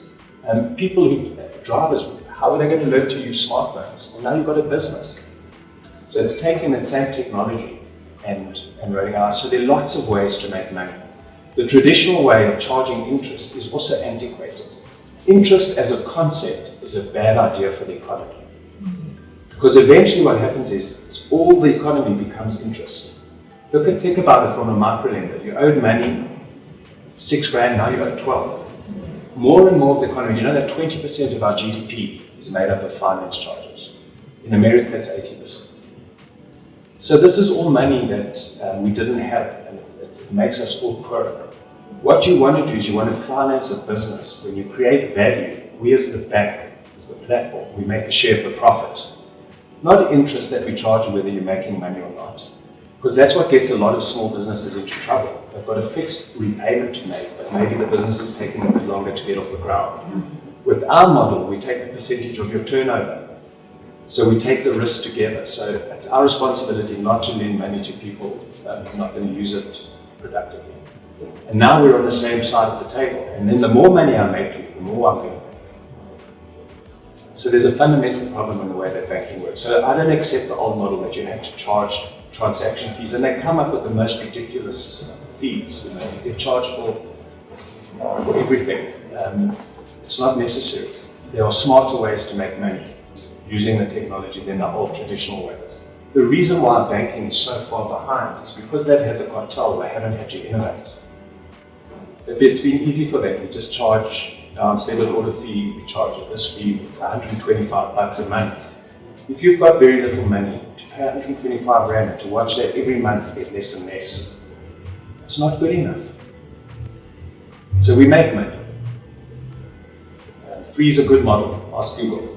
Drivers, how are they going to learn to use smartphones? Well, now you've got a business. So it's taking that same technology and rolling out. So there are lots of ways to make money. The traditional way of charging interest is also antiquated. Interest as a concept is a bad idea for the economy. Because eventually what happens is all the economy becomes interest. Think about it from a microlender. You owed money, 6 grand, now you owe 12. More and more of the economy, you know that 20% of our GDP is made up of finance charges. In America, it's 80%. So this is all money that we didn't have, and it makes us all poorer. What you want to do is you want to finance a business. When you create value, we as the bank, as the platform, we make a share for profit. Not interest that we charge you whether you're making money or not. Because that's what gets a lot of small businesses into trouble. They've got a fixed repayment to make, but maybe the business is taking a bit longer to get off the ground. With our model, we take a percentage of your turnover. So we take the risk together. So it's our responsibility not to lend money to people who are not going to use it productively. And now we're on the same side of the table. And then the more money I make, the more I'm going to make. So there's a fundamental problem in the way that banking works. So I don't accept the old model that you have to charge transaction fees, and they come up with the most ridiculous fees. You get charged for everything. It's not necessary. There are smarter ways to make money using the technology than the old traditional ways. The reason why banking is so far behind is because they've had the cartel, they haven't had to innovate. It's been easy for them. We just charge instead of order fee, we charge this fee, it's $125 a month. If you've got very little money, to pay 125 rand and to watch that every month get less and less, it's not good enough. So we make money. Free is a good model, ask Google.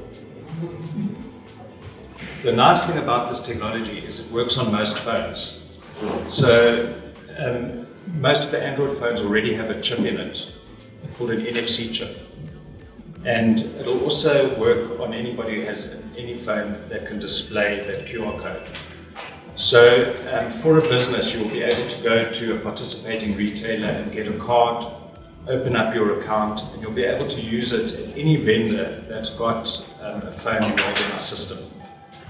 The nice thing about this technology is it works on most phones. So most of the Android phones already have a chip in it, called an NFC chip. And it'll also work on anybody who has any phone that can display that QR code. So for a business, you'll be able to go to a participating retailer and get a card, open up your account, and you'll be able to use it at any vendor that's got a phone enrolled in our system.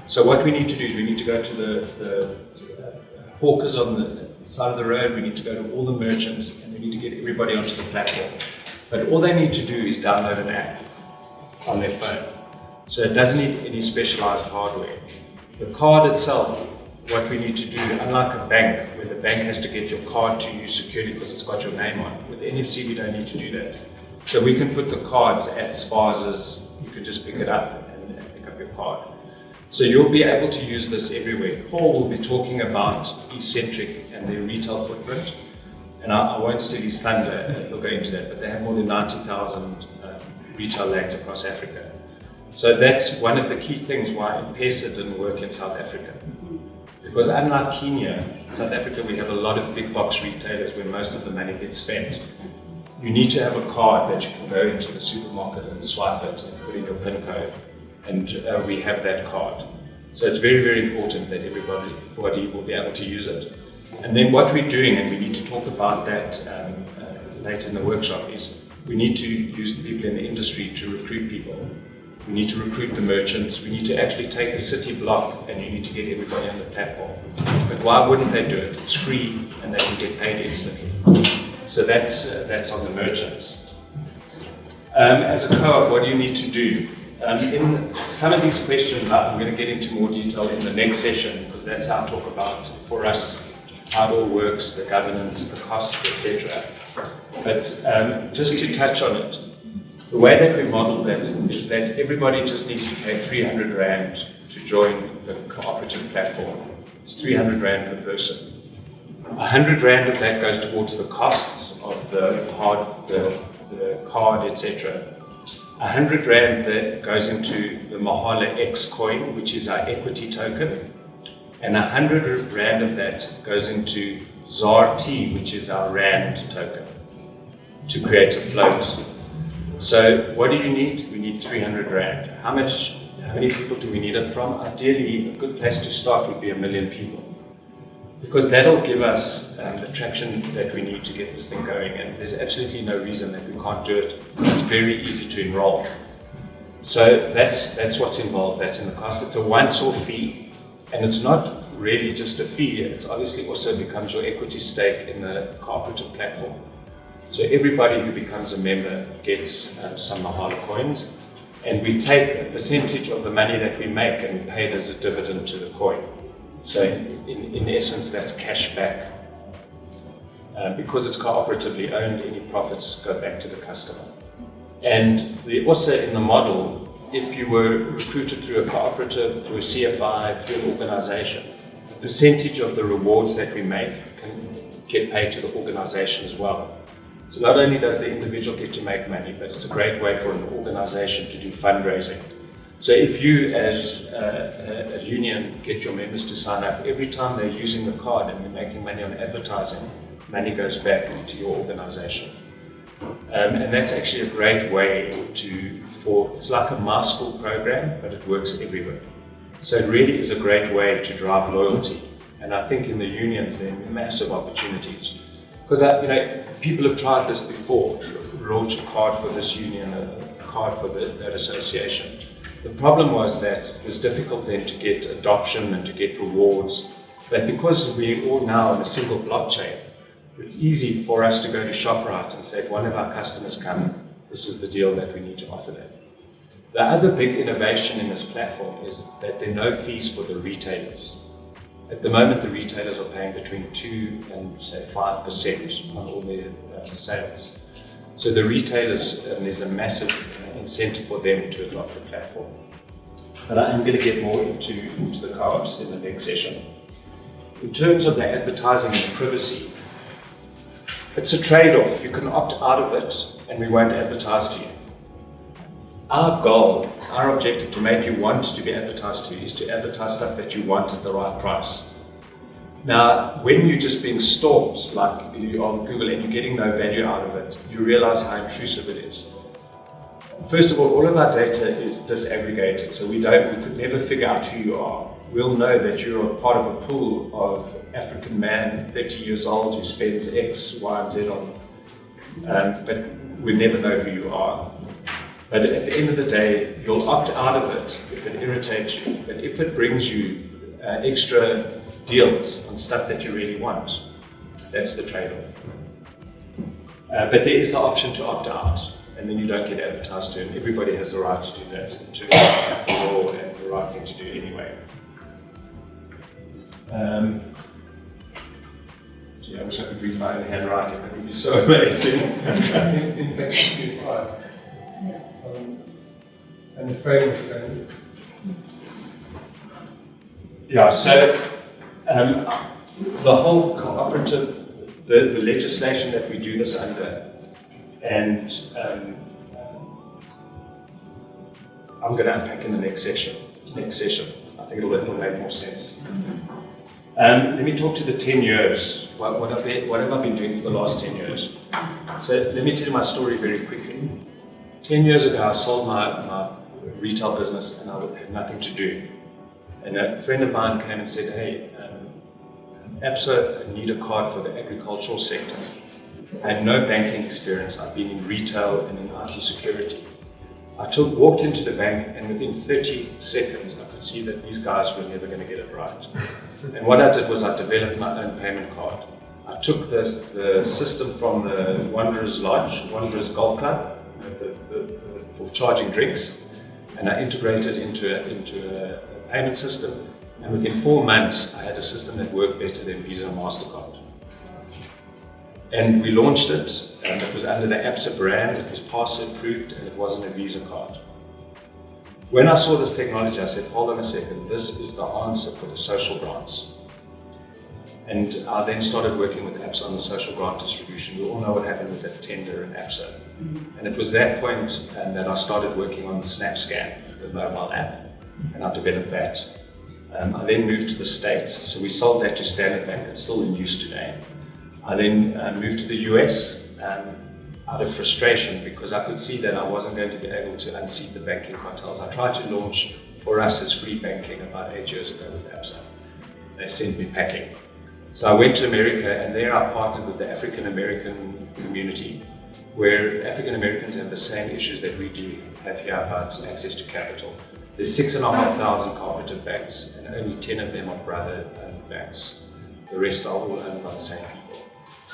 So what we need to do is we need to go to the hawkers on the side of the road, we need to go to all the merchants, and we need to get everybody onto the platform. But all they need to do is download an app on their phone. So it doesn't need any specialized hardware. The card itself, what we need to do, unlike a bank, where the bank has to get your card to you securely because it's got your name on, with NFC we don't need to do that. So we can put the cards at Spars's, you can just pick it up and pick up your card. So you'll be able to use this everywhere. Paul will be talking about Eccentric and their retail footprint. And I won't steal his thunder, he'll go into that, but they have more than 90,000 retail lanes across Africa. So that's one of the key things why M-Pesa didn't work in South Africa. Because unlike Kenya, South Africa, we have a lot of big box retailers where most of the money gets spent. You need to have a card that you can go into the supermarket and swipe it and put in your PIN code. And we have that card. So it's very, very important that everybody will be able to use it. And then what we're doing, and we need to talk about that later in the workshop, is we need to use the people in the industry to recruit people. We need to recruit the merchants. We need to actually take a city block and you need to get everybody on the platform. But why wouldn't they do it? It's free and they can get paid instantly. So that's on the merchants. As a co-op, what do you need to do? In some of these questions, I'm going to get into more detail in the next session because that's how I talk about, for us, how it all works, the governance, the costs, etc. But just to touch on it, the way that we model that is that everybody just needs to pay 300 Rand to join the cooperative platform. It's 300 Rand per person. 100 Rand of that goes towards the costs of the card, etc. 100 Rand that goes into the Mahala X coin, which is our equity token, and 100 Rand of that goes into ZAR-T, which is our Rand token, to create a float. So what do you need? We need 300 Rand. How many people do we need it from? Ideally, a good place to start would be 1 million people, because that'll give us the traction that we need to get this thing going, and there's absolutely no reason that we can't do it. It's very easy to enroll. So that's what's involved, that's in the cost. It's a once-off fee, and it's not really just a fee, it obviously also becomes your equity stake in the cooperative platform. So everybody who becomes a member gets some Mahala coins, and we take a percentage of the money that we make and we pay it as a dividend to the coin. So in essence, that's cash back. Because it's cooperatively owned, any profits go back to the customer. And also in the model, if you were recruited through a cooperative, through a CFI, through an organization, a percentage of the rewards that we make can get paid to the organization as well. So not only does the individual get to make money, but it's a great way for an organization to do fundraising. So if you as a union get your members to sign up, every time they're using the card and you're making money on advertising, money goes back to your organization. And that's actually a great way it's like a my school program, but it works everywhere. So it really is a great way to drive loyalty. And I think in the unions, there are massive opportunities. Because people have tried this before, to launch a card for this union, a card for that association. The problem was that it was difficult then to get adoption and to get rewards. But because we're all now in a single blockchain, it's easy for us to go to ShopRite and say, if one of our customers come, this is the deal that we need to offer them. The other big innovation in this platform is that there are no fees for the retailers. At the moment, the retailers are paying between 2 and say 5% on all their sales. So the retailers, there's a massive incentive for them to adopt the platform. But I'm going to get more into the co-ops in the next session. In terms of the advertising and the privacy, it's a trade-off. You can opt out of it and we won't advertise to you. Our goal, our objective to make you want to be advertised to is to advertise stuff that you want at the right price. Now, when you're just being stalked, like you on Google, and you're getting no value out of it, you realize how intrusive it is. First of all of our data is disaggregated, so we could never figure out who you are. we'll know that you're a part of a pool of African man, 30 years old, who spends X, Y, and Z on, but we never know who you are. But at the end of the day, you'll opt out of it if it irritates you. But if it brings you extra deals on stuff that you really want, that's the trade-off. But there is the option to opt out, and then you don't get advertised to, and everybody has the right to do that, to the law and the right thing to do anyway. Gee, I wish I could read my own handwriting, that would be so amazing. And the framework is only. Yeah, so the whole cooperative, the legislation that we do this under, and I'm going to unpack in the next session. I think it'll make more sense. Let me talk to the 10 years. What have I been doing for the last 10 years? So let me tell you my story very quickly. 10 years ago, I sold my retail business and I had nothing to do. And a friend of mine came and said, hey, ABSA need a card for the agricultural sector. I had no banking experience. I've been in retail and in IT security. I walked into the bank, and within 30 seconds, I could see that these guys were never going to get it right. And what I did was I developed my own payment card. I took the system from the Wanderers Lodge, Wanderers Golf Club, for charging drinks, and I integrated into a payment system. And within 4 months, I had a system that worked better than Visa and MasterCard. And we launched it, and it was under the ABSA brand, it was pass approved, and it wasn't a Visa card. When I saw this technology, I said, hold on a second, this is the answer for the social grants. And I then started working with ABSA on the social grant distribution. We all know what happened with that tender in ABSA. And it was that point that I started working on the SnapScan, the mobile app, and I developed that. I then moved to the States, so we sold that to Standard Bank. It's still in use today. I then moved to the US out of frustration because I could see that I wasn't going to be able to unseat the banking cartels. I tried to launch FORUS as free banking about 8 years ago with ABSA. They sent me packing. So I went to America, and there I partnered with the African American community, where African Americans have the same issues that we do have here about access to capital. There's 6,500 cooperative banks, and only 10 of them are brother-owned banks. The rest are all owned by the same people.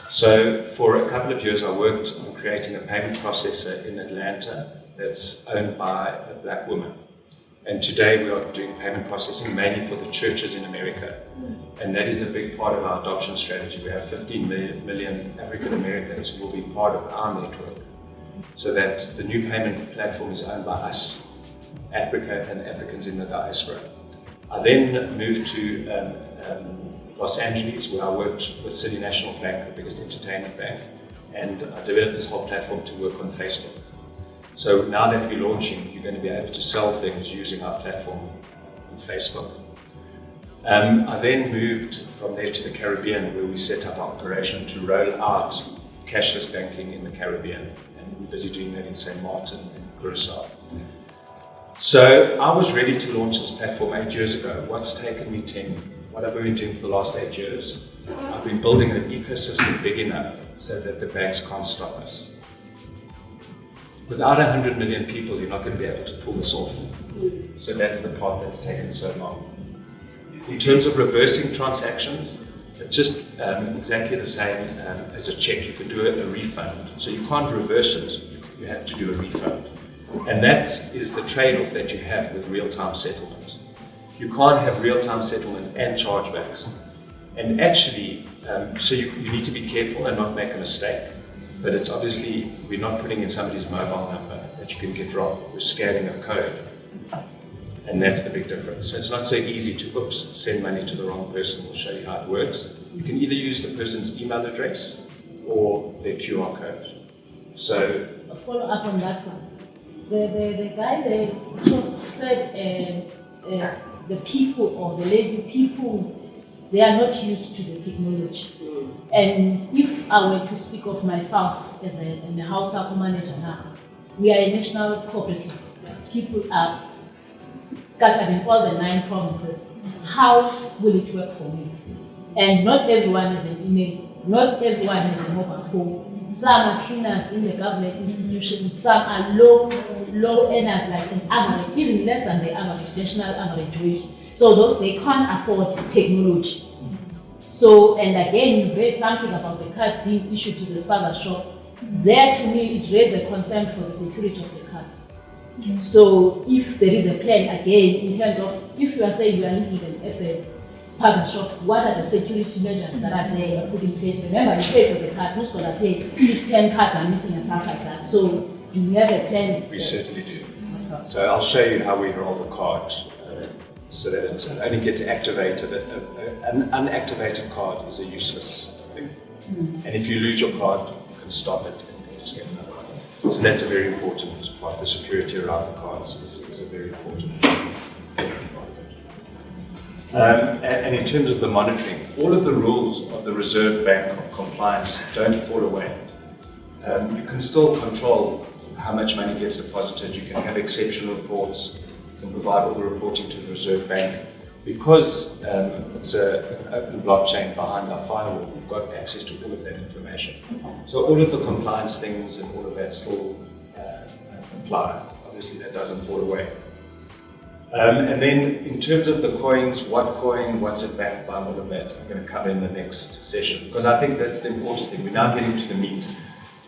So for a couple of years, I worked on creating a payment processor in Atlanta that's owned by a black woman. And today we are doing payment processing mainly for the churches in America. And that is a big part of our adoption strategy. We have 15 million African Americans who will be part of our network. So that the new payment platform is owned by us, Africa, and Africans in the diaspora. I then moved to Los Angeles, where I worked with City National Bank, the biggest entertainment bank, and I developed this whole platform to work on Facebook. So now that we're launching, you're going to be able to sell things using our platform on Facebook. I then moved from there to the Caribbean, where we set up our operation to roll out cashless banking in the Caribbean, and we're busy doing that in St. Martin and Curacao. So I was ready to launch this platform 8 years ago. What's taken me 10? What have I been doing for the last 8 years? I've been building an ecosystem big enough so that the banks can't stop us. Without 100 million people, you're not going to be able to pull this off. So that's the part that's taken so long. In terms of reversing transactions, it's just exactly the same as a check. You can do a refund. So you can't reverse it, you have to do a refund. And that is the trade-off that you have with real-time settlement. You can't have real-time settlement and chargebacks. And actually, so you need to be careful and not make a mistake. But it's obviously, we're not putting in somebody's mobile number that you can get wrong. We're scanning a code. And that's the big difference. So it's not so easy to, send money to the wrong person. We'll show you how it works. You can either use the person's email address or their QR code. So, a follow up on that one. The guy there said the people or the lady people, they are not used to the technology. And if I were to speak of myself as a house manager now, we are a national cooperative. People are scattered in all the 9 provinces. How will it work for me? And not everyone has an email, not everyone has a mobile phone. Some are cleaners in the government institutions, some are low earners like an average, even less than the average, national average wage. So they can't afford technology. So, and again, there's something about the card being issued to the spaza shop. There, to me, it raised a concern for the security of the cards. So, if there is a plan, again, in terms of, if you are saying you are leaving at the spaza shop, what are the security measures that are there put in place? Remember, you pay for the card, who's going to pay if 10 cards are missing and stuff like that? So, do we have a plan? We certainly do. So I'll show you how we roll the card so that it only gets activated. An unactivated card is a useless thing. And if you lose your card, you can stop it and just get another one. So that's a very important part. The security around the cards is a very important part of it. And in terms of the monitoring, all of the rules of the Reserve Bank of compliance don't fall away. You can still control how much money gets deposited. You can have exception reports. You can provide all the reporting to the Reserve Bank. Because it's an open blockchain behind our firewall, we've got access to all of that information. So all of the compliance things and all of that still apply. Obviously that doesn't fall away. And then in terms of the coins, what's it backed by, all of that, I'm going to cover in the next session, because I think that's the important thing. We're now getting to the meat.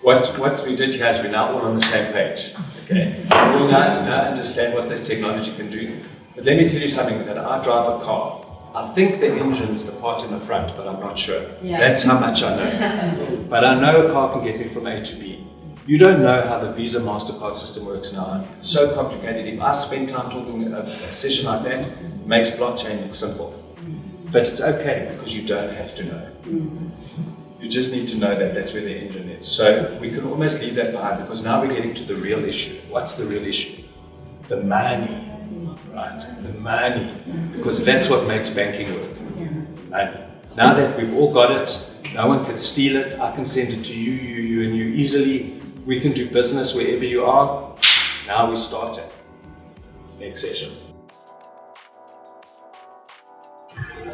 What we did here is we're now all on the same page. Okay, we all now understand what the technology can do. But let me tell you something, that I drive a car. I think the engine's the part in the front, but I'm not sure. Yeah. That's how much I know. But I know a car can get me from A to B. You don't know how the Visa MasterCard system works now. It's so complicated. If I spend time talking a session like that, it makes blockchain look simple. But it's okay, because you don't have to know. You just need to know that that's where the engine is. So we can almost leave that behind, because now we're getting to the real issue. What's the real issue? The money. Right, the money, because that's what makes banking work. Money. Now that we've all got it, no one can steal it. I can send it to you, and you easily. We can do business wherever you are. Now we start it. Next session.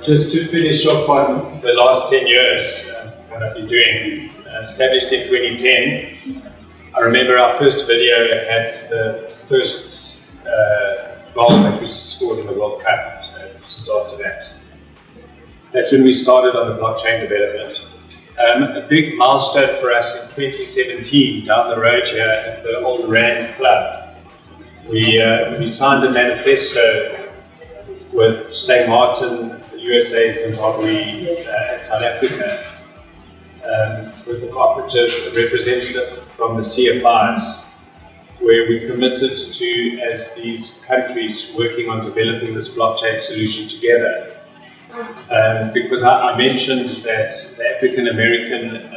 Just to finish off on the last 10 years, what I've been doing. Established in 2010. I remember our first video had the first goal that we scored in the World Cup, just after that. That's when we started on the blockchain development. A big milestone for us in 2017, down the road here at the Old Rand Club. We signed a manifesto with St. Martin, the USA, Zimbabwe, and South Africa, with a cooperative representative from the CFIs, where we committed to, as these countries, working on developing this blockchain solution together. Because I mentioned that the African American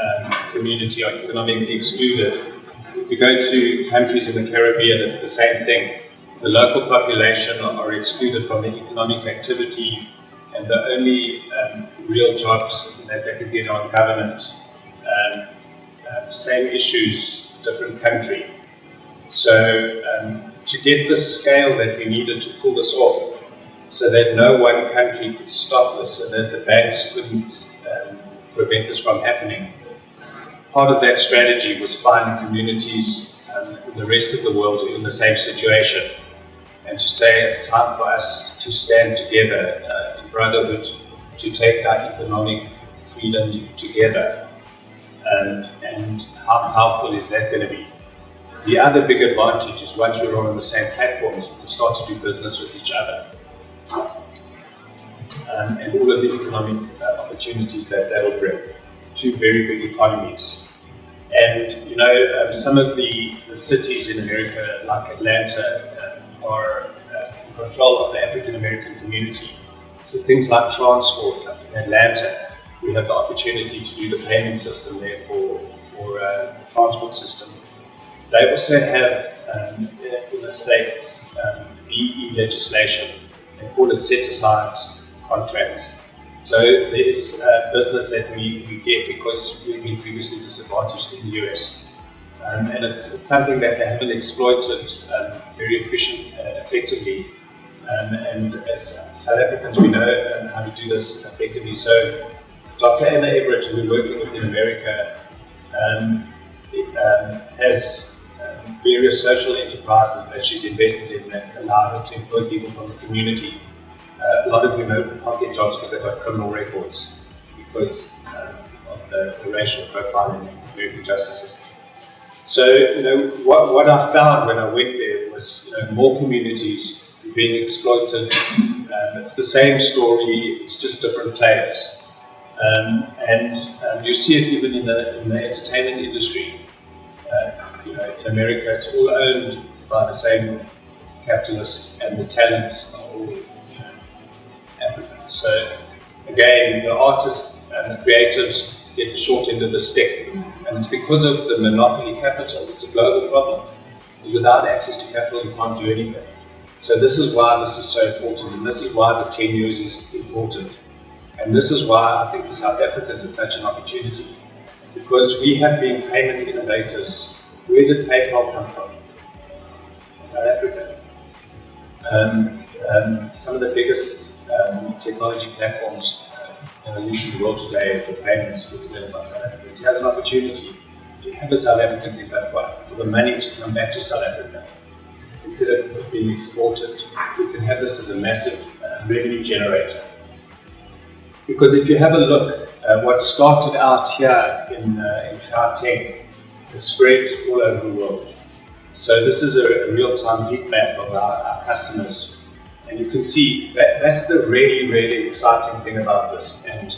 community are economically excluded. If you go to countries in the Caribbean, it's the same thing. The local population are excluded from the economic activity, and the only real jobs that they can get are government. Same issues, different country. So to get the scale that we needed to pull this off, so that no one country could stop this, so that the banks couldn't prevent this from happening, part of that strategy was finding communities in the rest of the world who are in the same situation, and to say it's time for us to stand together in brotherhood, to take our economic freedom together. And how powerful is that going to be? The other big advantage is once we're all on the same platforms, we can start to do business with each other. And all of the economic opportunities that will bring. Two very big economies. And you know, some of the cities in America, like Atlanta, are in control of the African American community. So things like transport, like in Atlanta, we have the opportunity to do the payment system there for the transport system. They also have in the States BE legislation. They call it set-aside contracts. So there's business that we get because we've been previously disadvantaged in the US. And it's something that they haven't exploited very effectively And as South Africans, we know how to do this effectively. So Dr. Anna Everett, who we're working with in America, has various social enterprises that she's invested in that allow her to employ people from the community. A lot of them can't get jobs because they've got criminal records because of the racial profile in the American justice system. So, what I found when I went there was, more communities being exploited. It's the same story, it's just different players. And you see it even in the entertainment industry. In America, it's all owned by the same capitalists, and the talent are all African. So again, the artists and the creatives get the short end of the stick, and it's because of the monopoly capital. It's a global problem. Because without access to capital, you can't do anything. So this is why this is so important, and this is why the 10 years is important. And this is why I think the South Africans it's such an opportunity, because we have been payment innovators. Where did PayPal come from? South Africa. Some of the biggest technology platforms in the world today for payments were developed by South Africans. It has an opportunity to have a South African platform for the money to come back to South Africa. Instead of being exported, we can have this as a massive revenue generator. Because if you have a look at what started out here in Gauteng, has spread all over the world. So this is a real-time heat map of our customers. And you can see that's the really, really exciting thing about this. And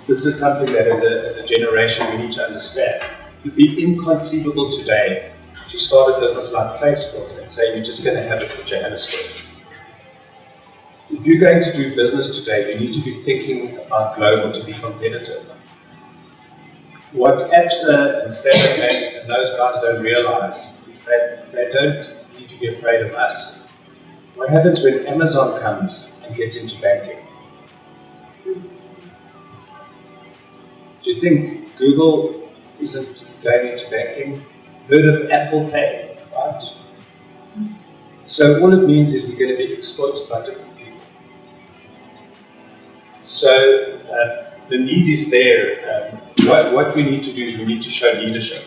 this is something that as a generation we need to understand. It would be inconceivable today to start a business like Facebook and say you're just going to have it for Johannesburg. If you're going to do business today, you need to be thinking about global to be competitive. What ABSA and Standard Bank and those guys don't realize is that they don't need to be afraid of us. What happens when Amazon comes and gets into banking? Do you think Google isn't going into banking? Heard of Apple Pay, right? So all it means is we're going to be exploited by different people. So the need is there. What we need to do is we need to show leadership.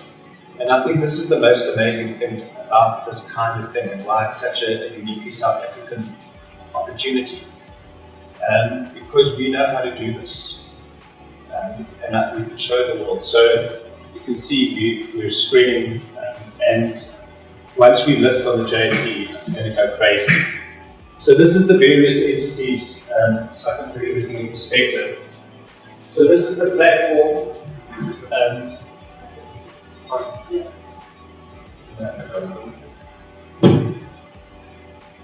And I think this is the most amazing thing about this kind of thing and why it's such a uniquely South African opportunity. Because we know how to do this. And we can show the world. So you can see we're screening, and once we list on the JSE, it's going to go crazy. So this is the various entities, so I can put everything in perspective. So this is the platform.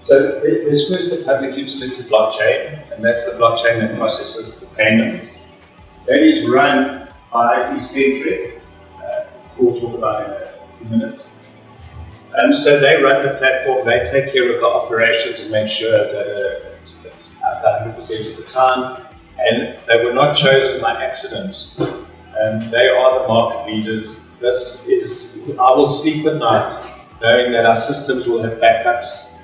So there's first the public utility blockchain, and that's the blockchain that processes the payments. That is run by Eccentric, we'll talk about in a few minutes. So they run the platform, they take care of the operations and make sure that it's at 100% of the time. And they were not chosen by accident. They are the market leaders. I will sleep at night knowing that our systems will have backups,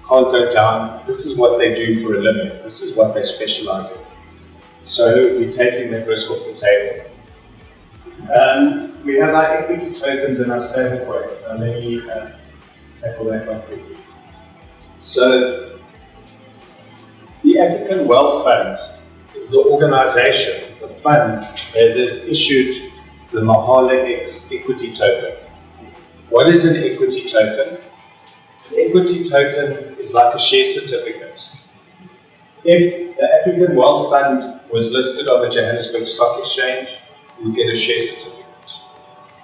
can't go down. This is what they do for a living. This is what they specialize in. So we're taking that risk off the table. We have our equity tokens and our stable coins. So let me tackle that one quickly. So the African Wealth Fund is the organization, the fund that has issued the Mahala X equity token. What is an equity token? An equity token is like a share certificate. If the African Wealth Fund was listed on the Johannesburg Stock Exchange, you get a share certificate.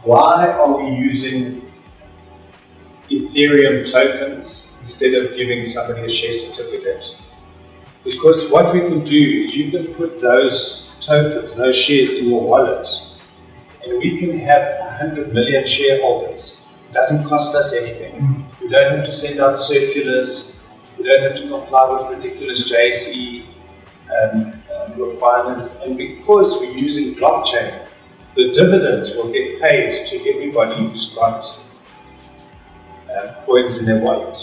Why are we using Ethereum tokens instead of giving somebody a share certificate? Because what we can do is you can put those tokens, those shares in your wallet, and we can have 100 million shareholders. It doesn't cost us anything. We don't have to send out circulars. We don't have to comply with ridiculous JSE requirements. And because we're using blockchain, the dividends will get paid to everybody who's got coins in their wallet.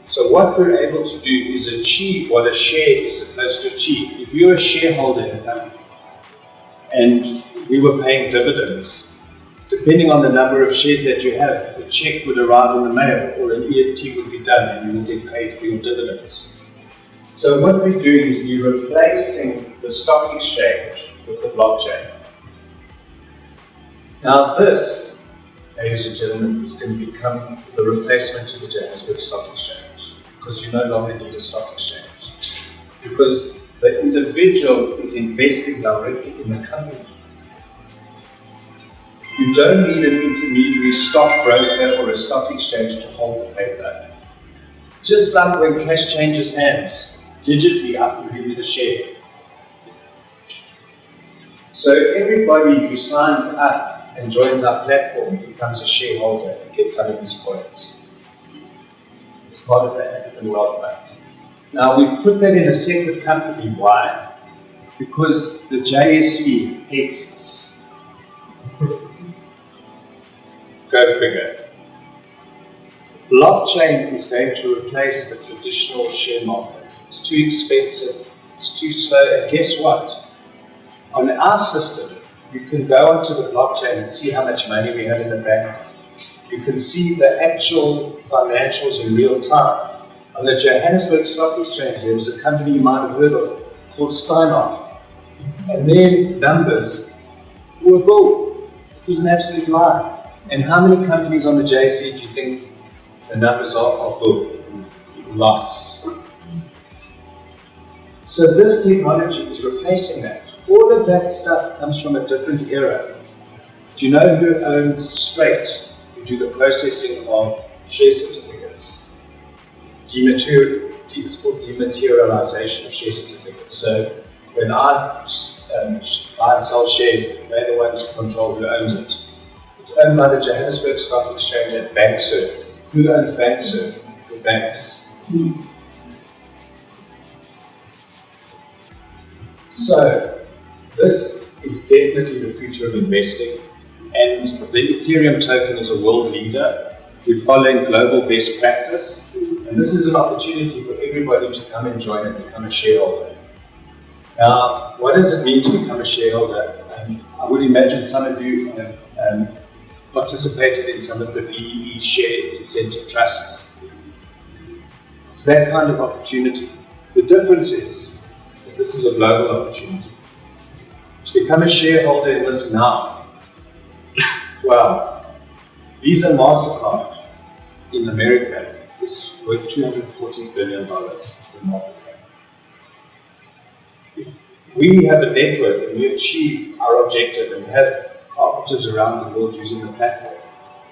So what we're able to do is achieve what a share is supposed to achieve. If you're a shareholder in a company and we were paying dividends, depending on the number of shares that you have, a check would arrive in the mail or an EFT would be done and you will get paid for your dividends. So what we're doing is we're replacing the stock exchange with the blockchain. Now this, ladies and gentlemen, is going to become the replacement to the Johannesburg Stock Exchange, because you no longer need a stock exchange. Because the individual is investing directly in the company. You don't need an intermediary stockbroker or a stock exchange to hold the paper. Just like when cash changes hands, digitally I can give you the share. So everybody who signs up and joins our platform becomes a shareholder and gets some of these coins. It's part of the African Wealth Fund. Now we've put that in a separate company. Why? Because the JSE hates this. Go figure. Blockchain is going to replace the traditional share markets. It's too expensive, it's too slow, and guess what? On our system, you can go onto the blockchain and see how much money we have in the bank. You can see the actual financials in real time. On the Johannesburg Stock Exchange, there was a company you might have heard of called Steinhoff, and their numbers were bull. It was an absolute lie. And how many companies on the JSE do you think the numbers are bull? Lots. So this technology is replacing that. All of that stuff comes from a different era. Do you know who owns Straight, who do the processing of share certificates? It's called dematerialization of share certificates. So when I buy and sell shares, they're the ones who control who owns it. It's owned by the Johannesburg Stock Exchange and BankServe. Who owns BankServe? The banks. So this is definitely the future of investing, and the Ethereum token is a world leader. We're following global best practice, and this is an opportunity for everybody to come and join and become a shareholder. Now, what does it mean to become a shareholder? I would imagine some of you have participated in some of the BEE share incentive trusts. It's that kind of opportunity. The difference is that this is a global opportunity. To become a shareholder in this now, well, Visa MasterCard in America is worth $240 billion. It's the market cap. If we have a network and we achieve our objective and have operatives around the world using the platform,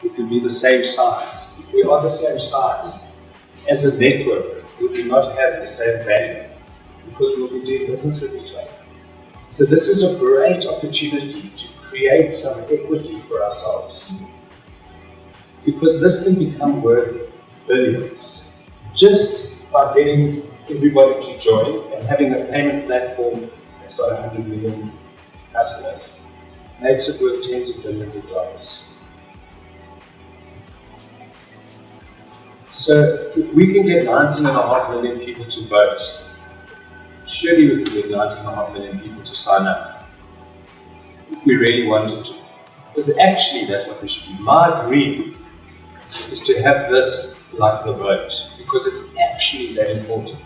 we could be the same size. If we are the same size as a network, we do not have the same value because we'll be doing business with each other. So this is a great opportunity to create some equity for ourselves, because this can become worth billions just by getting everybody to join and having a payment platform that's got 100 million customers. Makes it worth tens of billions of dollars. So if we can get 19.5 million people to vote, surely we can get 19.5 million people to sign up, if we really wanted to. Because actually that's what we should do. My dream is to have this like the vote, because it's actually that important.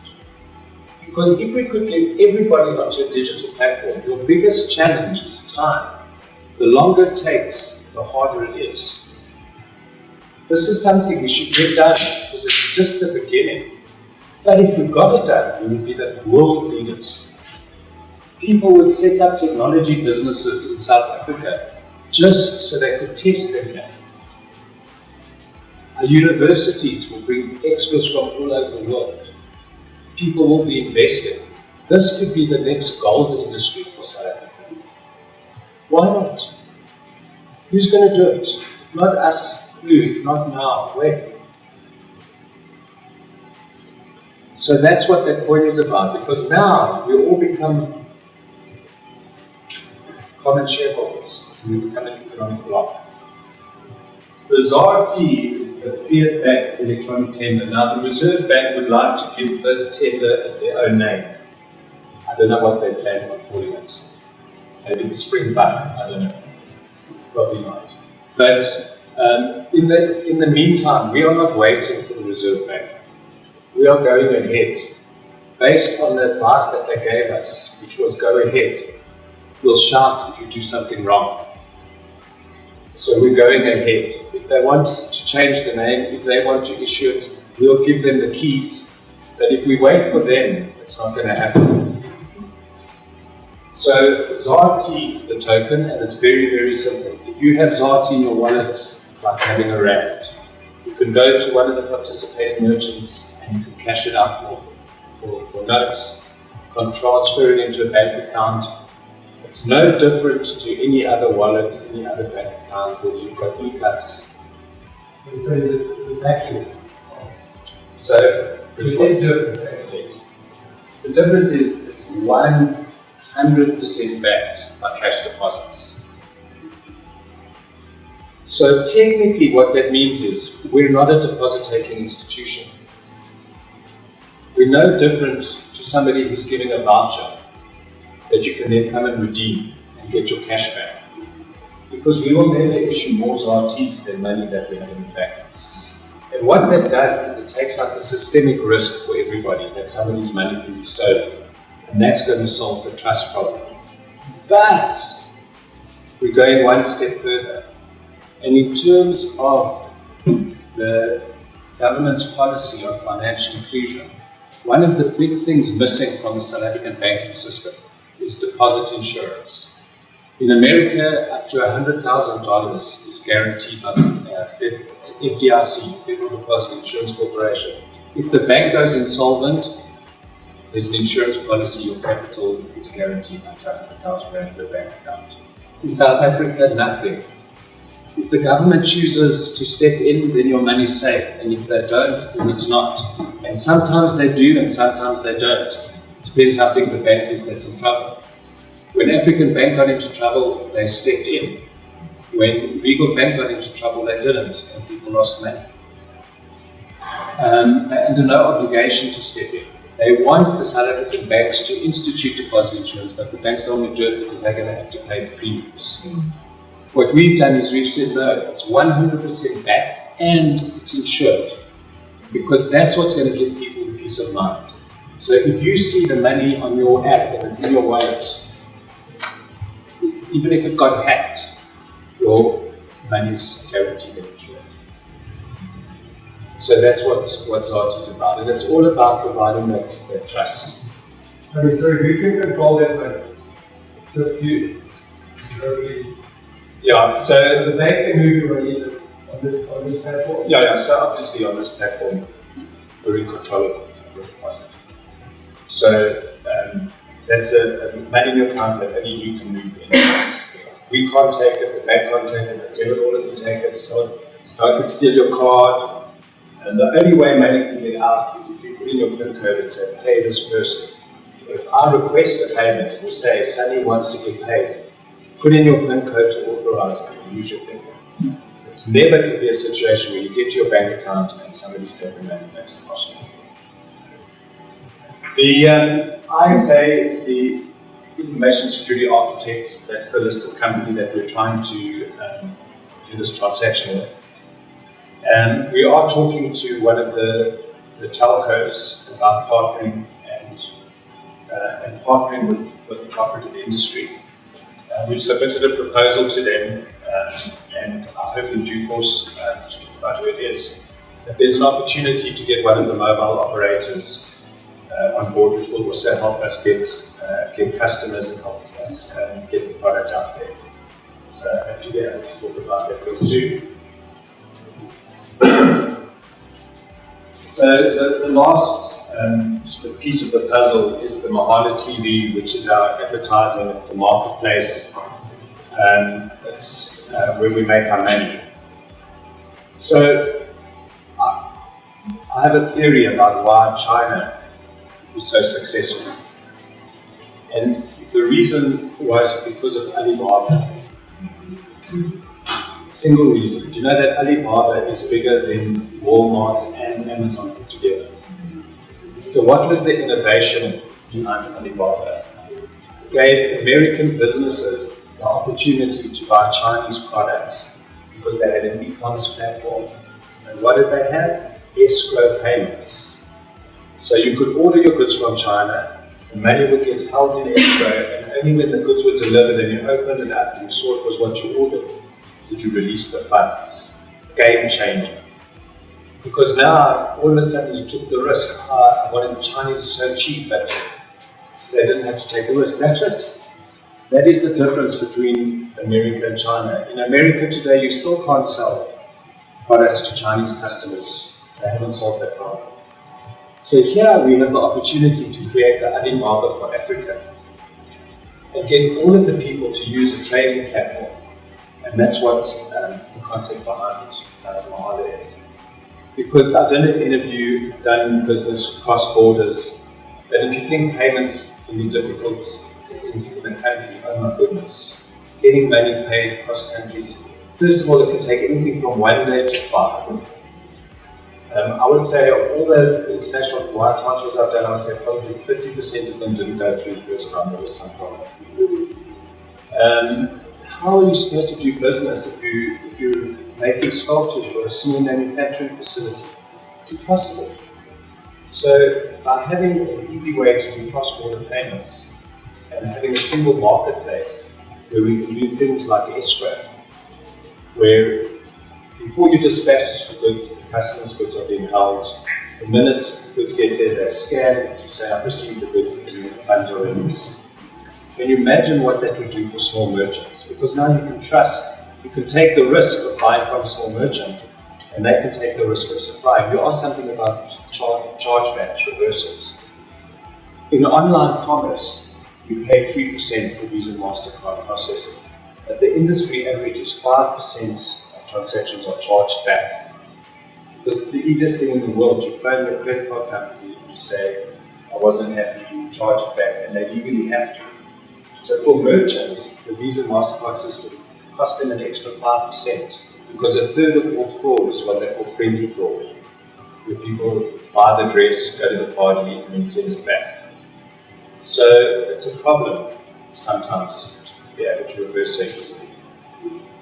Because if we could get everybody onto a digital platform, your biggest challenge is time. The longer it takes, the harder it is. This is something we should get done, because it's just the beginning. But if we got it done, we would be the world leaders. People would set up technology businesses in South Africa just so they could test them here. Our universities will bring experts from all over the world. People will be investing. This could be the next gold industry for South Africa. Why not? Who's going to do it? If not us, who? If not now, when? So that's what that point is about, because now we all become common shareholders. We become an economic block. The ZAR-T is the fiat-backed electronic tender. Now, the Reserve Bank would like to give the tender at their own name. I don't know what they plan on calling it. Maybe the spring buck, I don't know. Probably not. But in the meantime, we are not waiting for the Reserve Bank. We are going ahead. Based on the advice that they gave us, which was go ahead, we'll shout if you do something wrong. So we're going ahead. If they want to change the name, if they want to issue it, we'll give them the keys. But if we wait for them, it's not going to happen. So ZAR-T is the token, and it's very, very simple. If you have ZAR-T in your wallet, it's like having a rand. You can go to one of the participating merchants and you can cash it out for notes. You can transfer it into a bank account. It's no different to any other wallet, any other bank account where you've got e-plus. So the backing. So It is different. Yes. The difference is it's 100% backed by cash deposits. So technically what that means is we're not a deposit-taking institution. We're no different to somebody who's giving a voucher that you can then come and redeem and get your cash back. Because we will never issue more ZAR-Ts than money that we have in the bank. And what that does is it takes out the systemic risk for everybody that somebody's money can be stolen. And that's going to solve the trust problem. But we're going one step further. And in terms of the government's policy on financial inclusion, one of the big things missing from the South African banking system is deposit insurance. In America, up to $100,000 is guaranteed by the FDIC, Federal Deposit Insurance Corporation. If the bank goes insolvent, there's an insurance policy, your capital is guaranteed up to 100,000 rand per bank account. In South Africa, nothing. If the government chooses to step in, then your money's safe, and if they don't, then it's not. And sometimes they do, and sometimes they don't. It depends how big the bank is that's in trouble. When African Bank got into trouble, they stepped in. When Regal Bank got into trouble, they didn't, and people lost money. They're under no obligation to step in. They want the South African banks to institute deposit insurance, but the banks only do it because they're going to have to pay the premiums. What we've done is we've said, no, it's 100% backed and it's insured, because that's what's going to give people peace of mind. So if you see the money on your app and it's in your wallet, even if it got hacked, your money's guaranteed and insured. So that's what ZAR-T is about, and it's all about providing that trust. I mean, so who can control that money? Just you. Yeah, so The bank can move your money on this platform? yeah, so obviously on this platform, we're in control of the deposit. So that's a money in your account that only you can move in. We can't take it, the bank can't take it, the debit order can take it, so I could steal your card. And the only way money can get out is if you put in your PIN code and say, pay this person. If I request a payment, it will say, Sunny wants to get paid. Put in your PIN code to authorize it and use your finger. It's never going to be a situation where you get to your bank account and somebody's taking money. That's impossible. The ISA is the Information Security Architects. That's the listed company that we're trying to do this transaction with. And we are talking to one of the telcos about partnering and partnering with the cooperative industry. We've submitted a proposal to them, and I hope in due course to talk about who it is. That there's an opportunity to get one of the mobile operators on board, which will also help us get customers and help us get the product out there. So I hope to be able to talk about that real soon. So the last sort of piece of the puzzle is the Mahala TV, which is our advertising. It's the marketplace. It's where we make our money. So I have a theory about why China was so successful. And the reason was because of Alibaba. Single reason. Do you know that Alibaba is bigger than Walmart and Amazon put together? So what was the innovation behind Alibaba? It gave American businesses the opportunity to buy Chinese products because they had an e-commerce platform. And what did they have? Escrow payments. So you could order your goods from China, the money would get held in escrow, and only when the goods were delivered and you opened it up and you saw it was what you ordered, did you release the funds. Game changer. Because now, all of a sudden, you took the risk. I wanted Chinese so cheap, but so they didn't have to take the risk. That's it. That is the difference between America and China. In America today, you still can't sell products to Chinese customers. They haven't solved that problem. So here we have the opportunity to create the Alibaba for Africa and get all of the people to use a trading platform. And that's what the concept behind Mahalo is. Because I don't know if any of you have done business cross borders, but if you think payments can be difficult in the country, oh my goodness. Getting money paid across countries, first of all, it can take anything from 1 day to 5. I would say of all the international wire transfers I've done, I would say probably 50% of them didn't go through the first time. There was some problem. How are you supposed to do business if you're making sculptures or a small manufacturing facility? It's impossible. So by having an easy way to do cross-border payments and having a single marketplace where we can do things like escrow, where before you dispatch the goods, the customer's goods are being held. The minute the goods get there, they're scanned to say, I've received the goods and the funds are released. Can you imagine what that would do for small merchants? Because now you can trust, you can take the risk of buying from a small merchant and they can take the risk of supplying. You asked something about chargebacks, reversals. In online commerce, you pay 3% for Visa and MasterCard processing. But the industry average is 5% of transactions are charged back. Because it's the easiest thing in the world. You phone your credit card company and you say, I wasn't happy, you charge it back, and they legally have to. So for merchants, the Visa and MasterCard system costs them an extra 5% because a third of all fraud is what they call friendly fraud, where people buy the dress, go to the party, and then send it back. So it's a problem sometimes to be able to reverse so easily.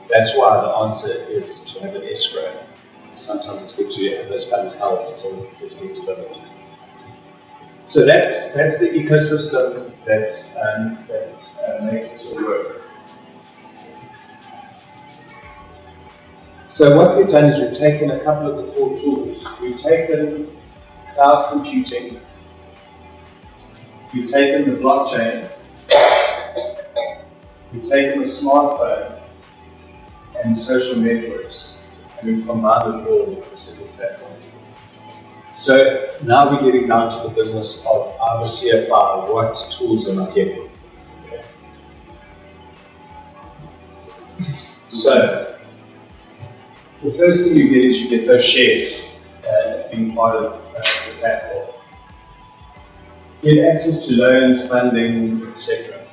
That's why the answer is to have an escrow. Sometimes it's good to have those funds held until it's get delivered. So that's the ecosystem that makes this all work. So what we've done is we've taken a couple of the core tools. We've taken cloud computing, we've taken the blockchain, we've taken the smartphone and social networks, and we've combined it all into a single platform. So now we're getting down to the business of I'm a CFI, what tools am I getting? Okay. So the first thing you get is you get those shares as being part of the platform. Get access to loans, funding, etc.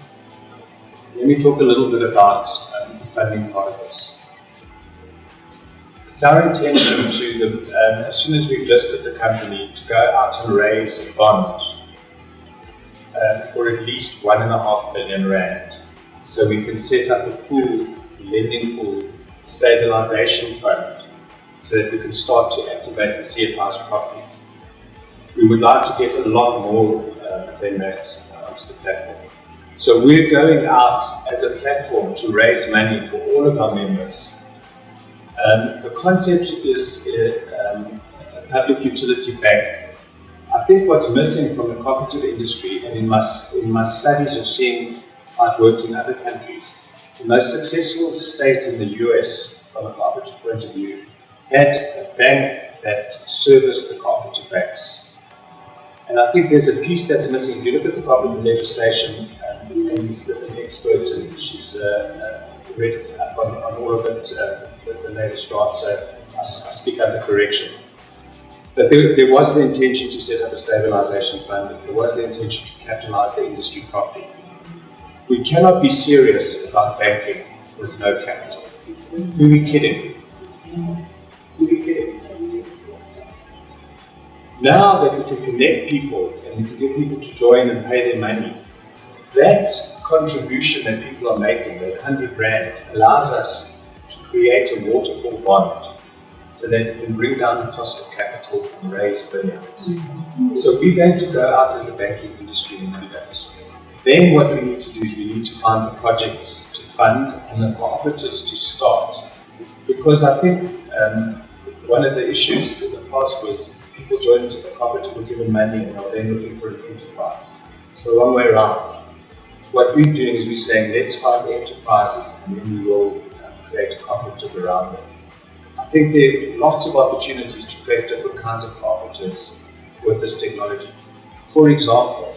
Let me talk a little bit about the funding part of this. It's our intention to, as soon as we've listed the company, to go out and raise a bond for at least 1.5 million rand. So we can set up a pool, a lending pool, stabilization fund, so that we can start to activate the CFIs properly. We would like to get a lot more than that onto the platform. So we're going out as a platform to raise money for all of our members. The concept is a public utility bank. I think what's missing from the cooperative industry, and in my studies of seeing how it worked in other countries, the most successful state in the US, from a cooperative point of view, had a bank that serviced the cooperative banks. And I think there's a piece that's missing. If you look at the cooperative legislation, and he's an expert, and she's read up on all of it, the latest draft, so I speak under correction. But there was the intention to set up a stabilization fund, there was the intention to capitalize the industry properly. We cannot be serious about banking with no capital. Who are we kidding? Who are we kidding? Now that we can connect people and we can get people to join and pay their money, that contribution that people are making, that 100 Rand, allows us to create a waterfall bond so that we can bring down the cost of capital and raise billions. So we're going to go out as the banking industry and do that. Then what we need to do is we need to find the projects to fund and the cooperatives to start. Because I think one of the issues in the past was people joined the cooperative, were given money and are then looking for an enterprise. So a long way around. What we're doing is we're saying, let's find enterprises and then we will create a cooperative around them. I think there are lots of opportunities to create different kinds of cooperatives with this technology. For example,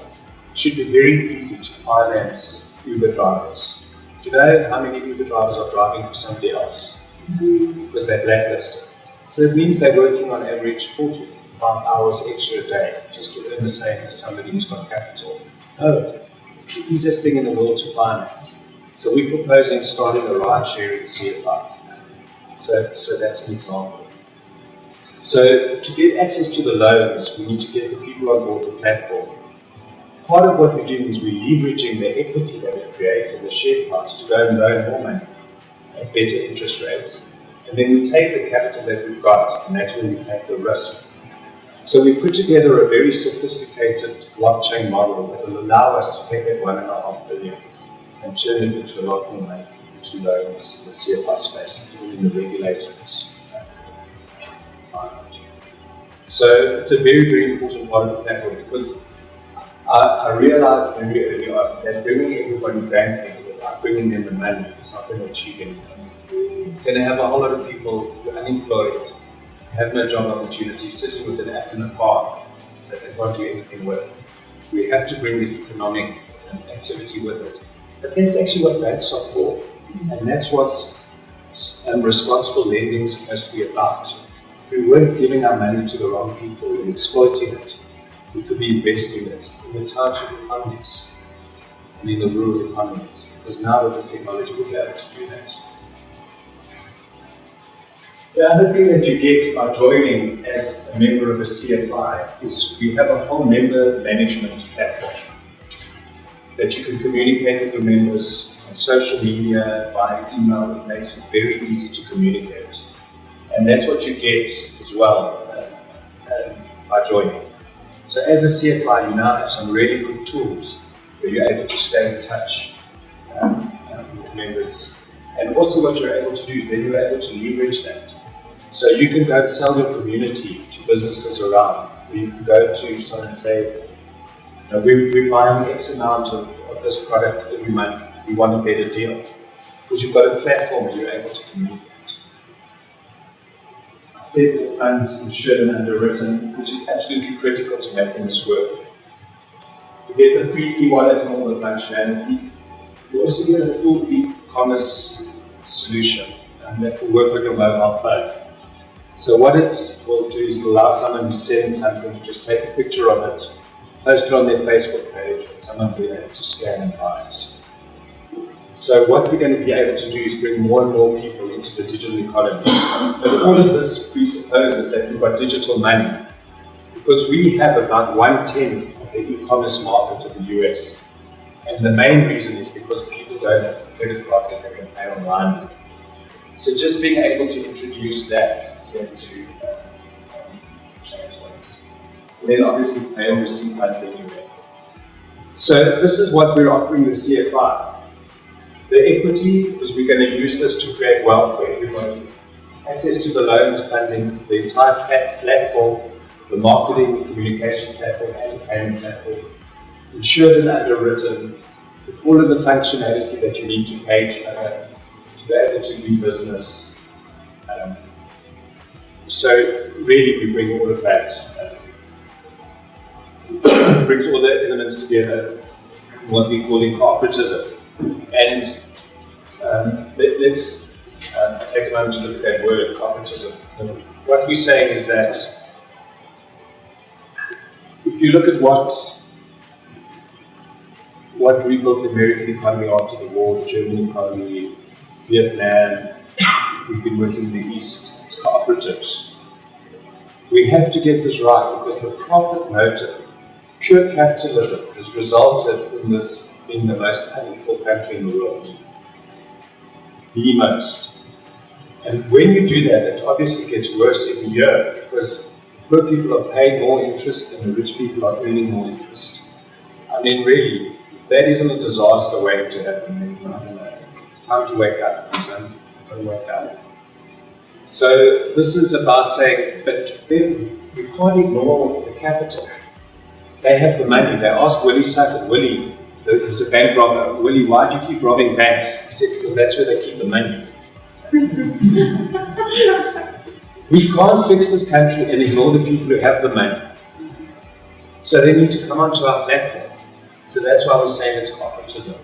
it should be very easy to finance Uber drivers. Do you know how many Uber drivers are driving for somebody else? Because they're blacklisted. So it means they're working on average 4 to 5 hours extra a day just to earn the same as somebody who's got capital. No, it's the easiest thing in the world to finance. So we're proposing starting a ride sharing CFI. So that's an example. So to get access to the loans, we need to get the people on board the platform. Part of what we're doing is we're leveraging the equity that it creates in the share price to go and loan more money at better interest rates. And then we take the capital that we've got, and that's when we take the risk. So we put together a very sophisticated blockchain model that will allow us to take that 1.5 billion and turn it into a lot more money, into loans in the CFI space, even in the regulated environment. So it's a very, very important part of the platform because I realized very early on that bringing everybody banking without bringing them the money is not going to achieve anything. You're going to have a whole lot of people who are unemployed, have no job opportunities, sitting with an app in a park that they can't do anything with. We have to bring the economic activity with it. But that's actually what banks are for. And that's what responsible lending is supposed to be about. If we weren't giving our money to the wrong people and exploiting it, we could be investing it in the township economies and in the rural economies. Because now with this technology, we'll be able to do that. The other thing that you get by joining as a member of a CFI is we have a whole member management platform that you can communicate with your members on social media, via email. It makes it very easy to communicate. And that's what you get as well by joining. So as a CFI, you now have some really good tools where you're able to stay in touch with members. And also what you're able to do is then you're able to leverage that. So you can go and sell your community to businesses around. You can go to someone and say, we're buying X amount of this product every month. We want a better deal. Because you've got a platform where you're able to communicate. I said the funds insured and underwritten, which is absolutely critical to making this work. You get the free e-wallets and all the functionality. You also get a full e-commerce solution that will work on your mobile phone. So what it will do is allow someone who's selling something to just take a picture of it, post it on their Facebook page, and someone will be able to scan and buy it. So what we're going to be able to do is bring more and more people into the digital economy. But all of this presupposes that we've got digital money, because we have about 1/10 of the e-commerce market in the US. And the main reason is because people don't have credit cards that they can pay online with. So just being able to introduce that is going to change things. And then obviously pay and receive funds anyway. So this is what we're offering the CFI. The equity is we're going to use this to create wealth for everybody. Access to the loans funding, the entire platform, the marketing, communication platform, and the payment platform. Insured and underwritten, with all of the functionality that you need to pay each other, to be able to do business. So really we bring all of that, brings all the elements together in what we call cooperativism. And let's take a moment to look at that word, cooperativism. What we're saying is that if you look at what rebuilt the American economy after the war, the German economy, Vietnam, we've been working in the East, it's cooperatives. We have to get this right because the profit motive, pure capitalism, has resulted in this being the most unequal country in the world. The most. And when you do that, it obviously gets worse every year because poor people are paying more interest and the rich people are earning more interest. I mean, really, if that isn't a disaster waiting to happen, then I don't know. It's time to wake up, sons. Got to wake up. So this is about saying, but then we can't ignore the capital. They have the money. They asked Willie Sutton, Willie, who's a bank robber, Willie, why do you keep robbing banks? He said, because that's where they keep the money. We can't fix this country and ignore the people who have the money. So they need to come onto our platform. So that's why we're saying it's cooperatism.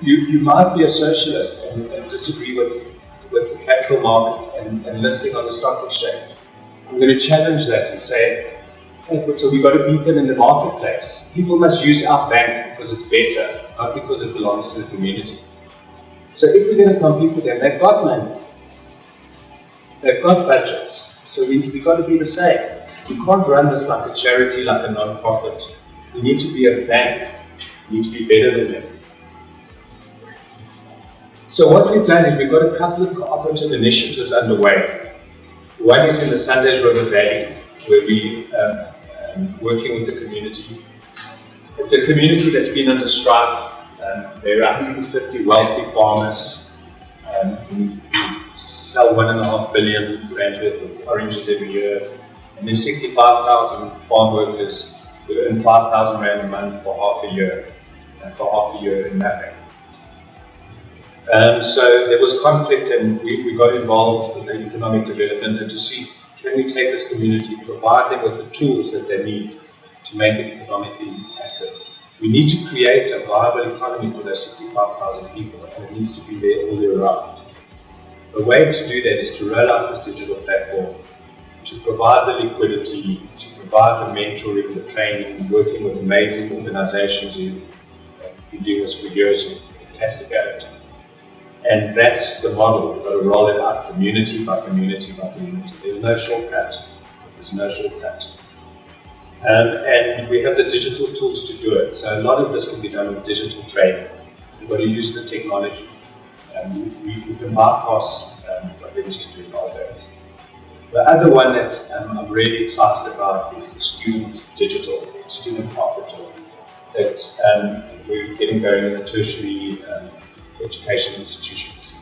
You might be a socialist and disagree with the capital markets and listing on the stock exchange. I'm going to challenge that and say, hey, so we've got to beat them in the marketplace. People must use our bank because it's better, not because it belongs to the community. So if we're going to compete with them, they've got money. They've got budgets. So we've got to be the same. You can't run this like a charity, like a non-profit. You need to be a bank. You need to be better than them. So what we've done is we've got a couple of cooperative initiatives underway. One is in the Sundays River Valley, where we are working with the community. It's a community that's been under strife. There are 150 wealthy farmers who sell 1.5 billion rand worth of oranges every year. And there's 65,000 farm workers who earn 5,000 rand a month for half a year, and for half a year in nothing. So there was conflict, and we got involved in the economic development and to see, can we take this community, provide them with the tools that they need to make it economically active. We need to create a viable economy for those 65,000 people, and it needs to be there all year round. The way to do that is to roll out this digital platform, to provide the liquidity, to provide the mentoring, the training, working with amazing organizations who have been doing this for years and fantastic at it. And that's the model. We've got to roll it out community by community by community. There's no shortcut. There's no shortcut. And we have the digital tools to do it. So a lot of this can be done with digital training. We've got to use the technology. We can bypass what they used to do in old days. The other one that I'm really excited about is the student cooperative that we're getting going in the tertiary education institutions.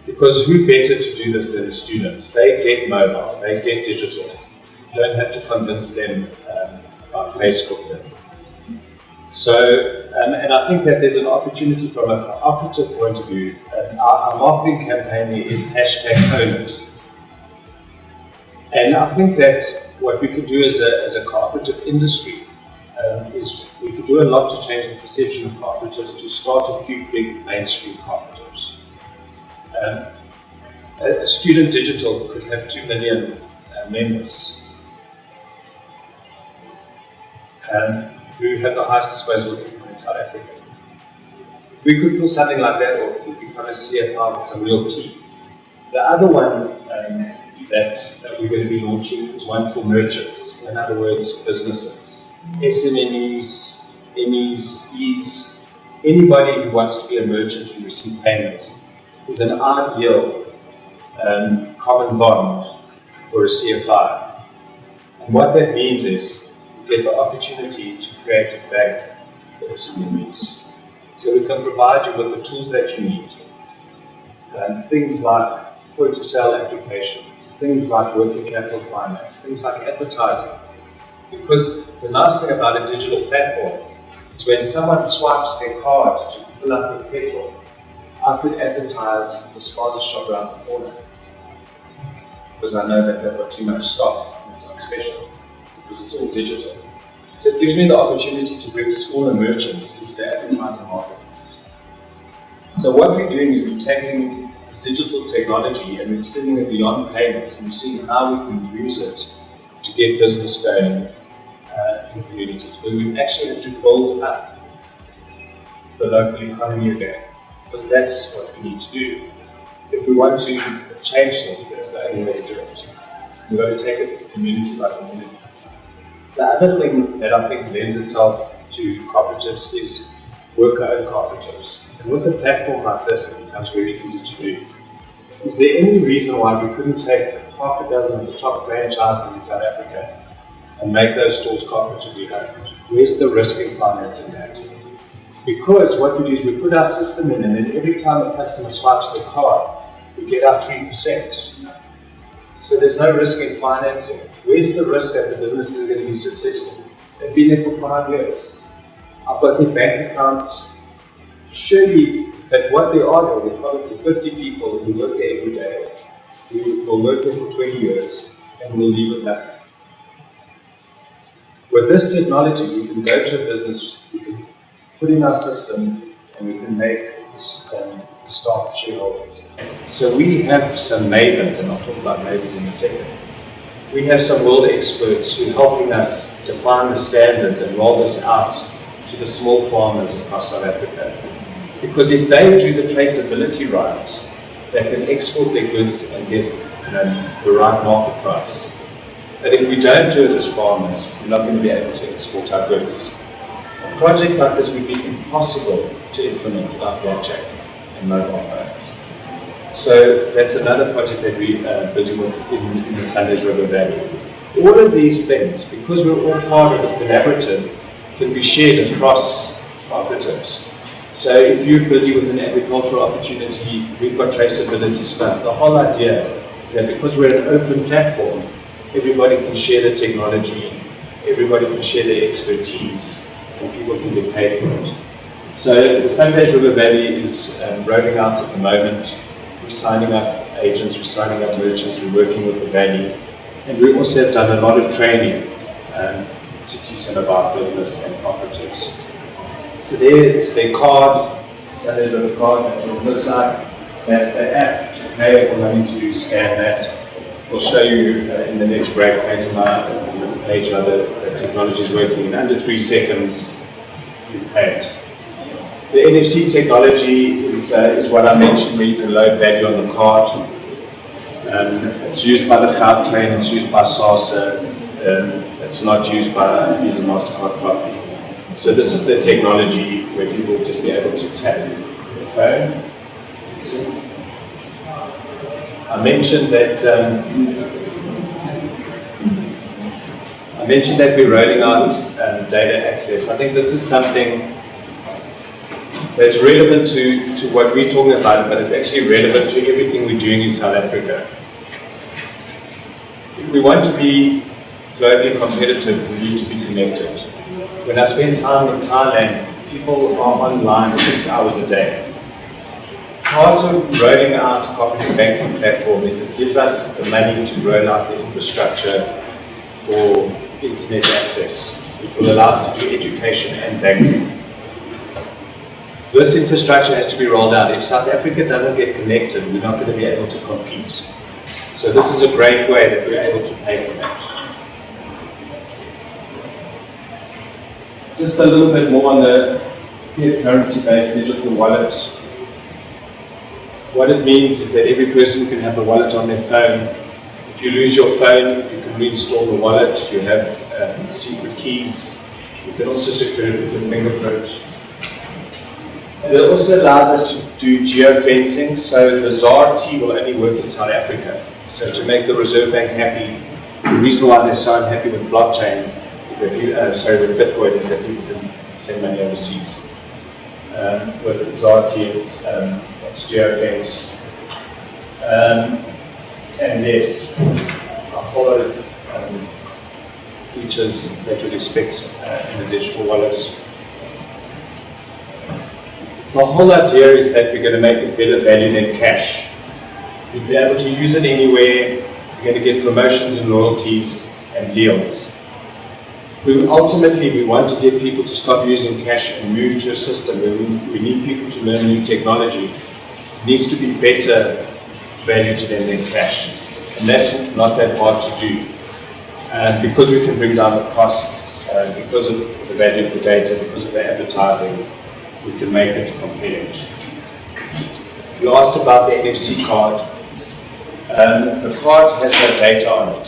Because who better to do this than the students? They get mobile, they get digital. You don't have to convince them about Facebook. So, and I think that there's an opportunity from a cooperative point of view. Our marketing campaign is #OwnIt. And I think that what we could do as a cooperative industry is we could do a lot to change the perception of cooperatives, to start a few big mainstream cooperatives. A student digital could have 2 million members who have the highest disposable income in South Africa. If we could pull something like that off, we'd become a CFR with some real teeth. The other one that we're going to be launching is one for merchants, in other words, businesses. SMEs, MEs, E's, anybody who wants to be a merchant who receives payments is an ideal common bond for a CFI. And what that means is you get the opportunity to create a bank for SMEs. So we can provide you with the tools that you need. Things like point of sale applications, things like working capital finance, things like advertising. Because the nice thing about a digital platform is when someone swipes their card to fill up with petrol, I could advertise the spaza shop around the corner. Because I know that they've got too much stock and it's on special, because it's all digital. So it gives me the opportunity to bring smaller merchants into the advertising marketplace. So what we're doing is we're taking this digital technology and we're extending it beyond payments, and we're seeing how we can use it to get business going in communities, where we actually have to build up the local economy again, because that's what we need to do. if we want to change things, that's the only way to do it. We've got to take it community by community. The other thing that I think lends itself to cooperatives is worker-owned cooperatives. And with a platform like this, it becomes very easy to do. Is there any reason why we couldn't take half a dozen of the top franchises in South Africa and make those stores cooperatively owned? Where's the risk in financing that? Because what we do is we put our system in, and then every time a customer swipes their card, we get our 3%. So there's no risk in financing. Where's the risk that the business is going to be successful? They've been there for 5 years. I've got their bank account. Surely, that what they are, there are probably 50 people who work there every day, who will work there for 20 years, and will leave with nothing. With this technology, we can go to a business, we can put in our system, and we can make staff shareholders. So we have some mavens, and I'll talk about mavens in a second. We have some world experts who are helping us define the standards and roll this out to the small farmers across South Africa. Because if they do the traceability right, they can export their goods and get the right market price. But if we don't do it as farmers, we're not going to be able to export our goods. A project like this would be impossible to implement without blockchain and mobile phones. So that's another project that we're busy with in the Sundays River Valley. All of these things, because we're all part of a collaborative, can be shared across cooperatives. So if you're busy with an agricultural opportunity, we've got traceability stuff. The whole idea is that because we're an open platform, everybody can share the technology, everybody can share their expertise, and people can get paid for it. So the Sundays River Valley is rolling out at the moment. We're signing up agents, we're signing up merchants, we're working with the Valley. And we also have done a lot of training to teach them about business and cooperatives. So there's their card, Sundays River card, that's what it looks like. That's the app to pay. All I need to do is scan that. We'll show you in the next break later on the page how the technology is working. In under 3 seconds, you've paid. The NFC technology is what I mentioned, where you can load value on the card. It's used by the Gautrain, it's used by SASA, it's not used by Visa MasterCard properly. So this is the technology where people will just be able to tap the phone. I mentioned that we're rolling out data access. I think this is something that's relevant to what we're talking about, but it's actually relevant to everything we're doing in South Africa. If we want to be globally competitive, we need to be connected. When I spend time in Thailand, people are online 6 hours a day. Part of rolling out a cooperative banking platform is it gives us the money to roll out the infrastructure for internet access, which will allow us to do education and banking. This infrastructure has to be rolled out. If South Africa doesn't get connected, we're not going to be able to compete. So this is a great way that we're able to pay for that. Just a little bit more on the fiat currency-based digital wallet. What it means is that every person can have a wallet on their phone. If you lose your phone, you can reinstall the wallet. You have secret keys. You can also secure it with your fingerprint. And it also allows us to do geofencing, so the ZAR-T will only work in South Africa. So to make the Reserve Bank happy, the reason why they're so unhappy with blockchain is that with Bitcoin is that people can send money overseas. With ZAR-T, it's geofenced. And yes, a whole lot of features that you'd expect in a digital wallet. The whole idea is that we're going to make it better value than cash. You'll be able to use it anywhere. You're going to get promotions and royalties and deals. Ultimately, we want to get people to stop using cash and move to a system where we need people to learn new technology. It needs to be better value to them than cash. And that's not that hard to do. Because we can bring down the costs, because of the value of the data, because of the advertising, we can make it compelling. You asked about the NFC card. The card has no data on it.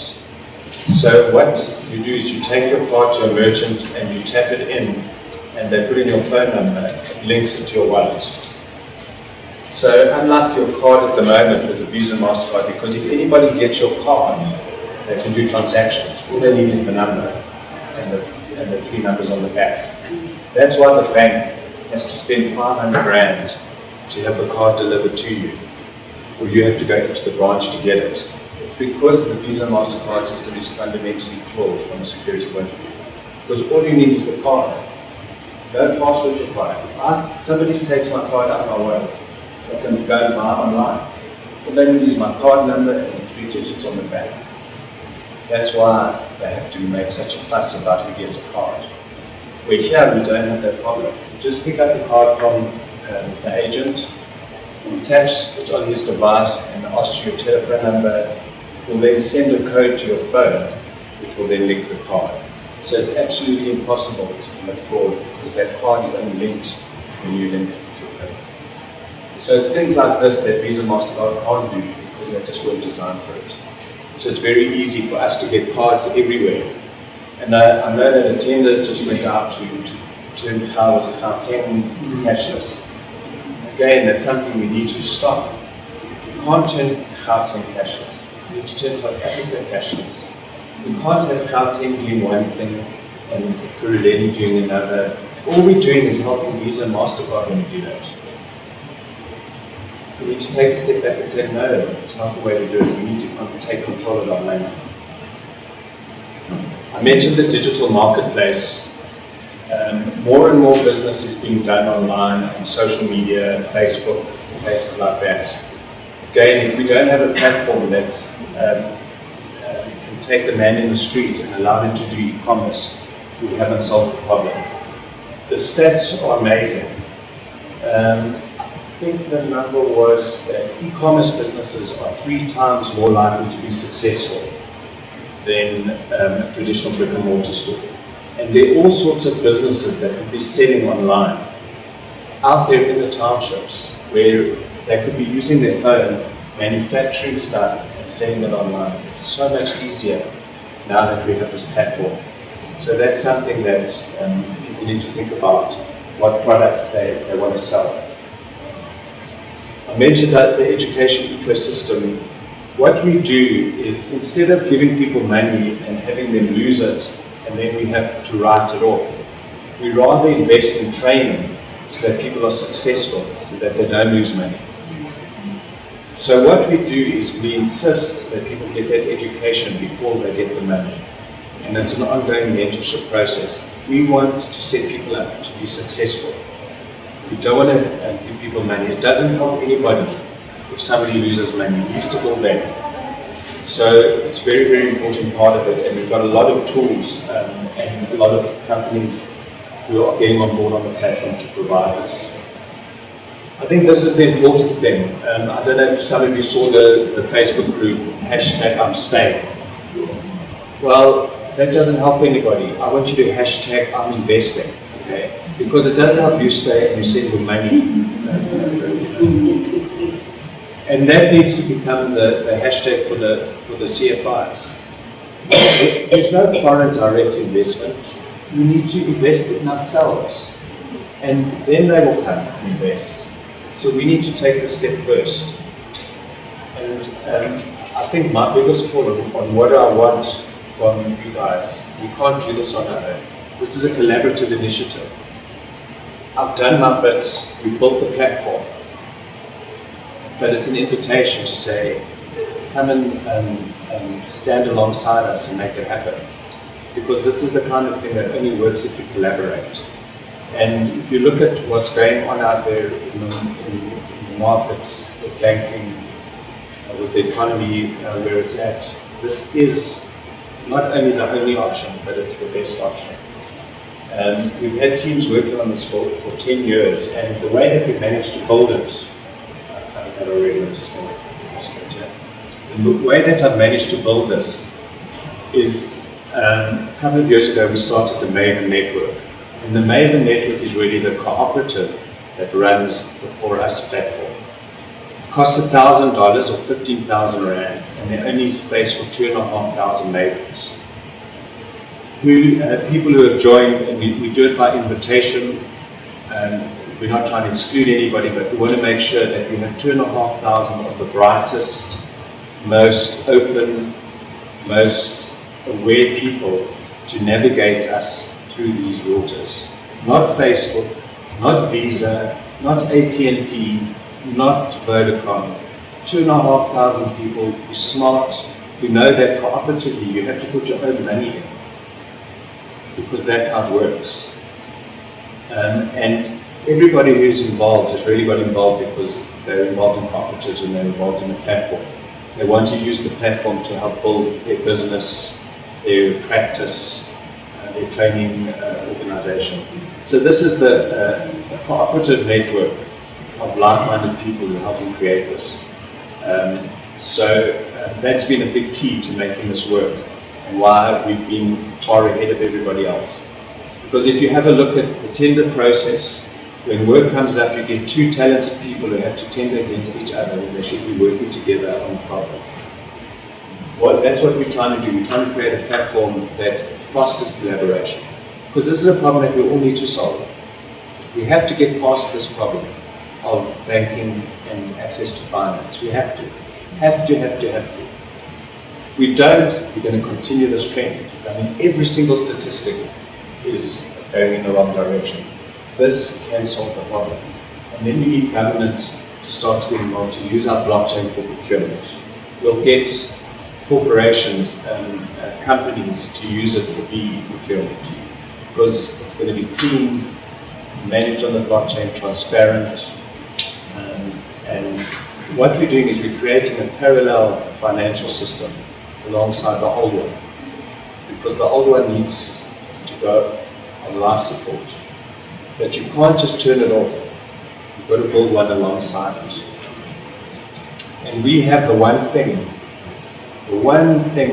So what you do is you take your card to a merchant and you tap it in, and they put in your phone number, it links it to your wallet. So unlike your card at the moment with the Visa MasterCard, because if anybody gets your card, they can do transactions. All they need is the number and the 3 numbers on the back. That's why the bank has to spend 500 Rand to have the card delivered to you, or you have to go into the branch to get it. It's because the Visa MasterCard system is fundamentally flawed from a security point of view. Because all you need is the card. No passwords required. If somebody takes my card out of my wallet, I can go and buy online. All they need is my card number and 3 digits on the back. That's why they have to make such a fuss about who gets a card. Where here we don't have that problem. You just pick up the card from the agent, he taps it on his device and asks you your telephone number, will then send a code to your phone, which will then link the card. So it's absolutely impossible to commit fraud because that card is only linked when you link it to your phone. So it's things like this that Visa MasterCard can't do because they just weren't designed for it. So it's very easy for us to get cards everywhere. And I know that a tender just went out to turn Power's account 10 cashless. Again, that's something we need to stop. You can't turn Gauteng cashless. You need to turn South Africa cashless. You can't have Gauteng doing one thing and Kuruleni doing another. All we're doing is helping Visa and MasterCard when we do that. We need to take a step back and say, no, it's not the way to do it. We need to take control of our money. I mentioned the digital marketplace. More and more business is being done online, on social media, Facebook, places like that. Again, if we don't have a platform that's can take the man in the street and allow him to do e-commerce, we haven't solved the problem. The stats are amazing. I think the number was that e-commerce businesses are 3 times more likely to be successful than a traditional brick and mortar store. And there are all sorts of businesses that could be selling online out there in the townships where they could be using their phone, manufacturing stuff and selling it online. It's so much easier now that we have this platform. So that's something that people need to think about, what products they want to sell. I mentioned that the education ecosystem. What we do is, instead of giving people money and having them lose it, and then we have to write it off, we rather invest in training so that people are successful, so that they don't lose money. So what we do is we insist that people get that education before they get the money. And it's an ongoing mentorship process. We want to set people up to be successful. We don't want to give people money. It doesn't help anybody if somebody loses money, least of all them. So it's a very, very important part of it, and we've got a lot of tools and a lot of companies who are getting on board on the platform to provide us. I think this is the important thing. I don't know if some of you saw the Facebook group, #I'mStaying. Well, that doesn't help anybody. I want you to hashtag I'm investing, okay? Because it doesn't help you stay and you send your money. And that needs to become the hashtag for the CFIs. There's no foreign direct investment. We need to invest in ourselves. And then they will come and invest. So we need to take the step first. And I think my biggest call on what I want from you guys, we can't do this on our own. This is a collaborative initiative. I've done my bit, we've built the platform. But it's an invitation to say, come and stand alongside us and make it happen. Because this is the kind of thing that only works if you collaborate. And if you look at what's going on out there in the market, with banking, with the economy, where it's at, this is not only the only option, but it's the best option. We've had teams working on this for 10 years, and the way that we've managed to build it, the way that I've managed to build this is, a couple of years ago we started the Maven Network. And the Maven Network is really the cooperative that runs the FORUS platform. costs $1,000 or 15,000 rand, and they're only space for 2,500 neighbors. People who have joined, and we do it by invitation. We're not trying to exclude anybody, but we want to make sure that we have 2,500 of the brightest, most open, most aware people to navigate us through these waters. Not Facebook, not Visa, not AT&T, not Vodacom. 2,500 people who are smart, who know that cooperatively you have to put your own money in, because that's how it works. And everybody who's involved has really got involved because they're involved in cooperatives and they're involved in a platform. They want to use the platform to help build their business, their practice, their training organization. So this is the cooperative network of like-minded people who help them create this. That's been a big key to making this work, and why we've been far ahead of everybody else. Because if you have a look at the tender process, when work comes up, you get two talented people who have to tender against each other when they should be working together on the problem. Well, that's what we're trying to do. We're trying to create a platform that fosters collaboration. Because this is a problem that we all need to solve. We have to get past this problem of banking and access to finance. We have to. Have to. If we don't, we're going to continue this trend. I mean, every single statistic is going in the wrong direction. This can solve the problem. And then we need government to start to get involved, to use our blockchain for procurement. We'll get corporations and companies to use it for e-procurement, because it's going to be clean, managed on the blockchain, transparent, and what we're doing is we're creating a parallel financial system alongside the old one, because the old one needs to go on life support. But you can't just turn it off. You've got to build one alongside it. And we have the one thing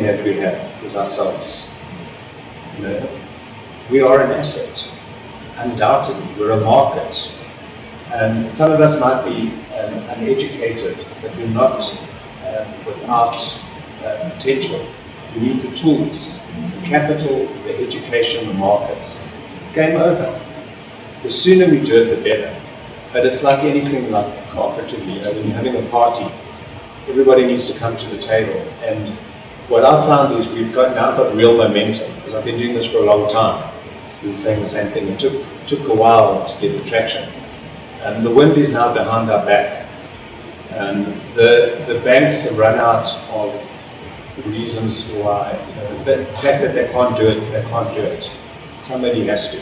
that we have is ourselves. You know, we are an asset, undoubtedly. We're a market. And some of us might be uneducated, but we're not without potential. We need the tools, the capital, the education, the markets. Game over. The sooner we do it, the better. But it's like anything, like cooperatively. You know, when you're having a party, everybody needs to come to the table. And what I've found is we've now got real momentum, because I've been doing this for a long time. It's been saying the same thing. It took a while to get the traction. And the wind is now behind our back. The banks have run out of reasons why. You know, the fact that they can't do it. Somebody has to.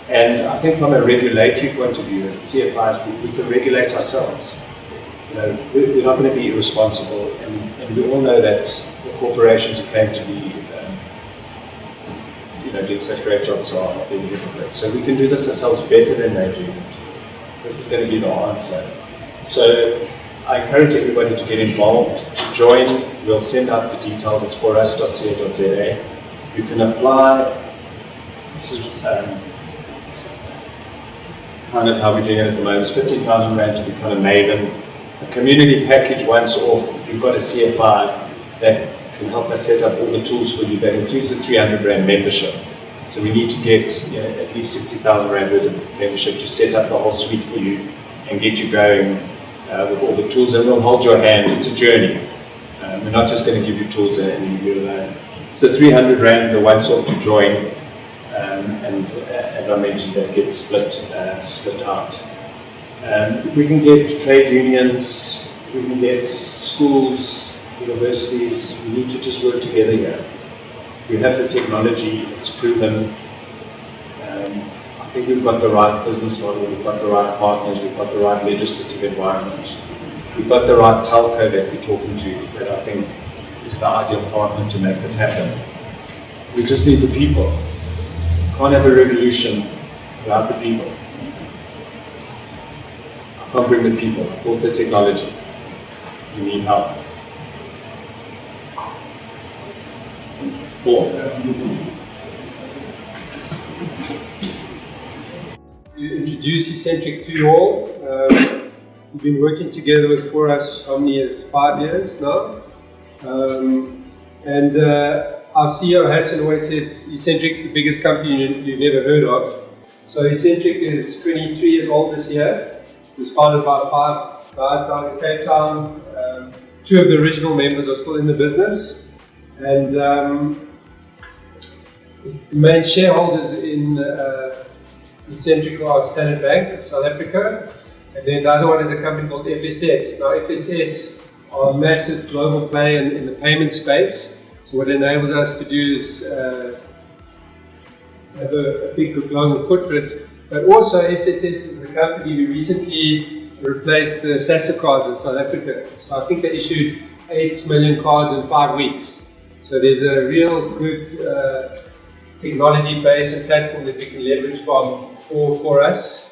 And I think from a regulatory point of view, as CFIs, we can regulate ourselves. You know, we're not going to be irresponsible, and we all know that the corporations who claim to be, doing such great jobs are being hypocrites. So we can do this ourselves better than they do. This is going to be the answer. So I encourage everybody to get involved, to join. We'll send out the details. It's forus.co.za. You can apply. This is kind of how we're doing it at the moment. It's 15,000 rand to become a maven. A community package once off, if you've got a CFI that can help us set up all the tools for you, that includes the 300 rand membership. So we need to get at least 60,000 rand worth of membership to set up the whole suite for you and get you going with all the tools, and we'll hold your hand. It's a journey. We're not just going to give you tools and leave you alone. So 300 rand the once off to join, and as I mentioned, that gets split out. If we can get trade unions, if we can get schools, universities, we need to just work together here. We have the technology, it's proven. I think we've got the right business model, we've got the right partners, we've got the right legislative environment, we've got the right telco that we're talking to, that I think is the ideal partner to make this happen. We just need the people. Can't have a revolution without the people. I can't bring the people, I brought the technology. We need help. Four. To introduce Eccentric to you all, We've been working together with FORUS how many years? 5 years now. And our CEO Hassan always says Eccentric's the biggest company you've never heard of. So Eccentric is 23 years old this year. It was founded by 5 guys down in Cape Town. 2 of the original members are still in the business. And the main shareholders in Eccentric are Standard Bank of South Africa. And then the other one is a company called FSS. Now FSS are a massive global player in the payment space. So what it enables us to do is have a big global footprint. But also FSS is a company we recently replaced the SASSA cards in South Africa. So I think they issued 8 million cards in 5 weeks. So there's a real good technology base and platform that we can leverage for us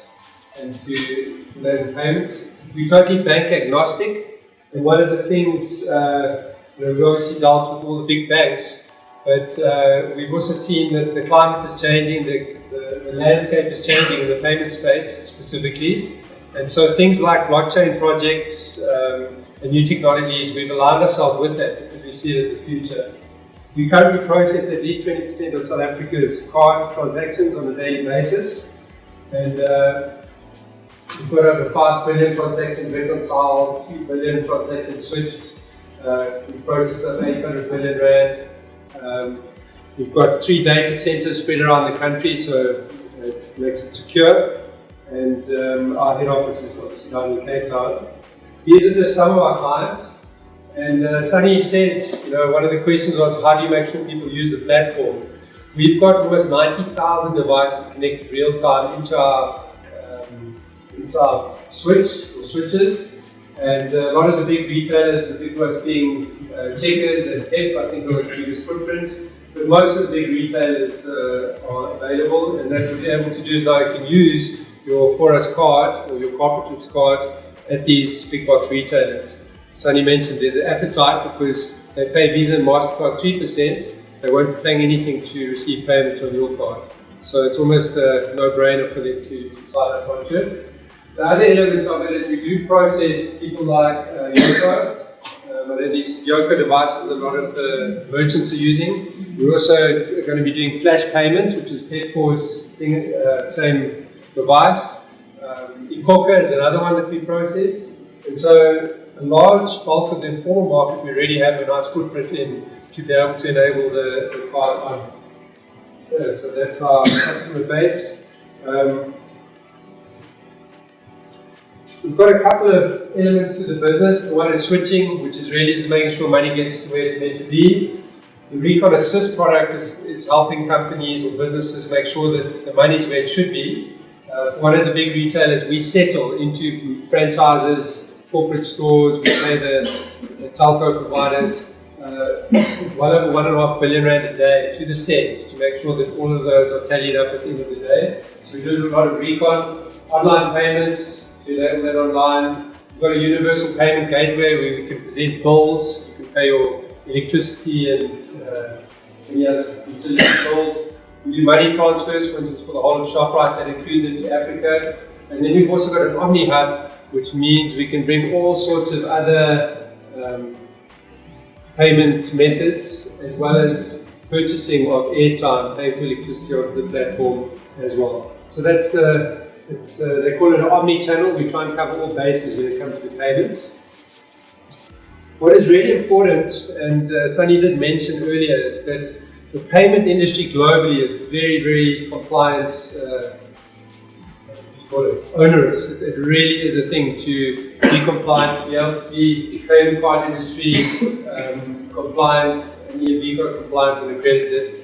and to enable payments. We're totally bank agnostic. And one of the things, we've obviously dealt with all the big banks, but we've also seen that the climate is changing, the landscape is changing in the payment space specifically. And so things like blockchain projects and new technologies, we've aligned ourselves with that because we see it as the future. We currently process at least 20% of South Africa's card transactions on a daily basis. And we've got over 5 billion transactions reconciled, 3 billion transactions switched. We process over 800 billion rand. We've got 3 data centers spread around the country, so it makes it secure. And our head office is obviously down in Cape Town. These are just some of our clients. And Sunny said, one of the questions was, how do you make sure people use the platform? We've got almost 90,000 devices connected real time into our switches. And a lot of the big retailers, the big ones being Checkers and Pep, I think are the biggest footprint. But most of the big retailers are available, and that's what you're able to do is now you can use your FORUS card or your cooperatives card at these big box retailers. Sonny mentioned there's an appetite because they pay Visa and MasterCard 3%. They won't be paying anything to receive payment on your card. So it's almost a no-brainer for them to sign up onto it. The other element of it is we do process people like Yoko. These Yoko devices a lot of the merchants are using. We're also going to be doing flash payments, which is Pepco's same device. Ikoka is another one that we process. And so a large bulk of the informal market we already have a nice footprint in to be able to enable the card on. So that's our customer base. We've got a couple of elements to the business. The one is switching, which is really just making sure money gets to where it's meant to be. The Recon Assist product is helping companies or businesses make sure that the money is where it should be. For one of the big retailers, we settle into franchises, corporate stores, we pay the telco providers well over 1.5 billion rand a day to the cent to make sure that all of those are tallied up at the end of the day. So we do a lot of Recon, online payments, to enable that online. We've got a universal payment gateway where we can present bills, you can pay your electricity and any other utility bills. We do money transfers, for instance, for the whole of ShopRite, that includes into Africa. And then we've also got an Omni Hub, which means we can bring all sorts of other payment methods, as well as purchasing of airtime, paying for electricity on the platform as well. So that's they call it an omni-channel. We try and cover all bases when it comes to payments. What is really important, and Sunny did mention earlier, is that the payment industry globally is very, very compliance onerous. It really is a thing to be compliant, to be able to be payment card industry compliant, and EMV compliant and accredited.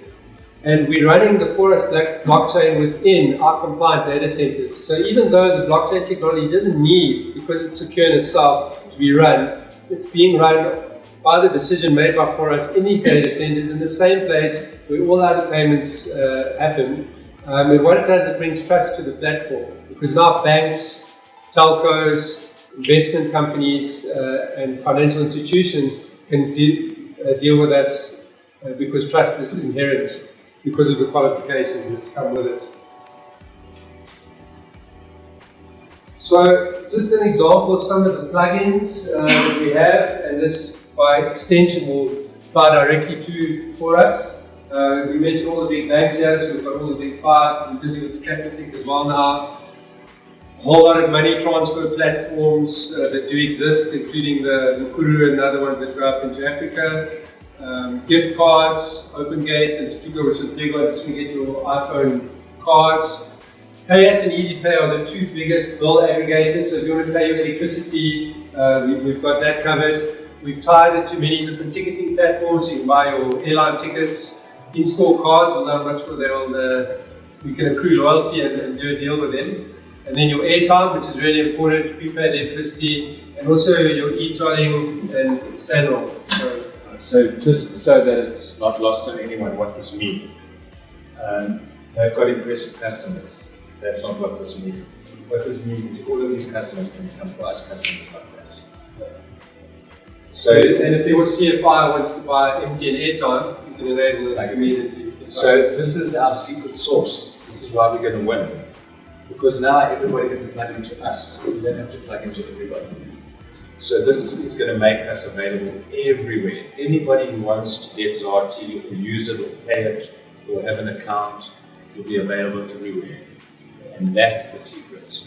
And we're running the FORUS blockchain within our compliant data centers. So even though the blockchain technology doesn't need, because it's secure in itself, to be run, it's being run by the decision made by FORUS in these data centers in the same place where all other payments happen. And what it does, it brings trust to the platform, because now banks, telcos, investment companies, and financial institutions can deal with us because trust is inherent because of the qualifications that come with it. So just an example of some of the plugins that we have, and this by extension will apply directly to FORUS. We mentioned all the big banks here, so we've got all the big five. We're busy with the Capitec as well now. A whole lot of money transfer platforms that do exist, including the Mukuru and the other ones that go up into Africa. Gift cards, OpenGate and Tutuka, which are the big ones to get your iPhone cards. Payat and EasyPay are the two biggest bill aggregators, so if you want to pay your electricity, we've got that covered. We've tied it to many different ticketing platforms. You can buy your airline tickets, in-store cards, although I'm not sure you can accrue loyalty and do a deal with them. And then your airtime, which is really important, prepaid electricity, and also your e-tolling and Sanro. So just so that it's not lost on anyone what this means. They've got impressive customers. That's not what this means. What this means is all of these customers can become FORUS customers like that. So, and if your CFI wants to buy MTN airtime, you can enable it immediately. So this is our secret sauce. This is why we're going to win. Because now everybody can plug into us. We don't have to plug into everybody. So this is going to make us available everywhere. Anybody who wants to get ZRT or use it or pay it or have an account will be available everywhere. And that's the secret.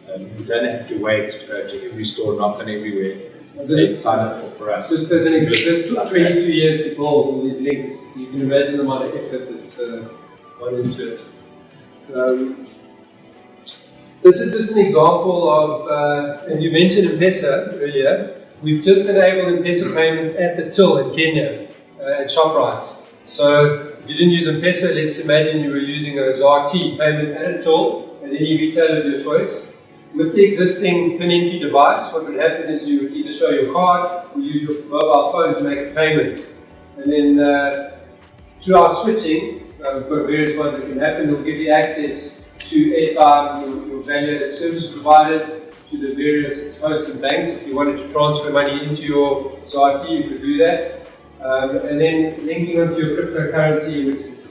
You don't have to wait to go to every store, knock on everywhere, and sign up for us. Just as an example, this took 22 years to build all these links. You can imagine the amount of effort that's gone into it. This is just an example of, and you mentioned M-Pesa earlier. We've just enabled M-Pesa payments at the till in Kenya at ShopRite. So if you didn't use M-Pesa, let's imagine you were using a ZRT payment at a till at any retailer of your choice. With the existing PIN entry device, what would happen is you would either show your card or use your mobile phone to make a payment. And then through our switching, we've got various ones that can happen. We'll give you access to airtime, your value-added service providers, to the various hosts and banks. If you wanted to transfer money into your ZRT, you could do that. And then linking onto your cryptocurrency, which is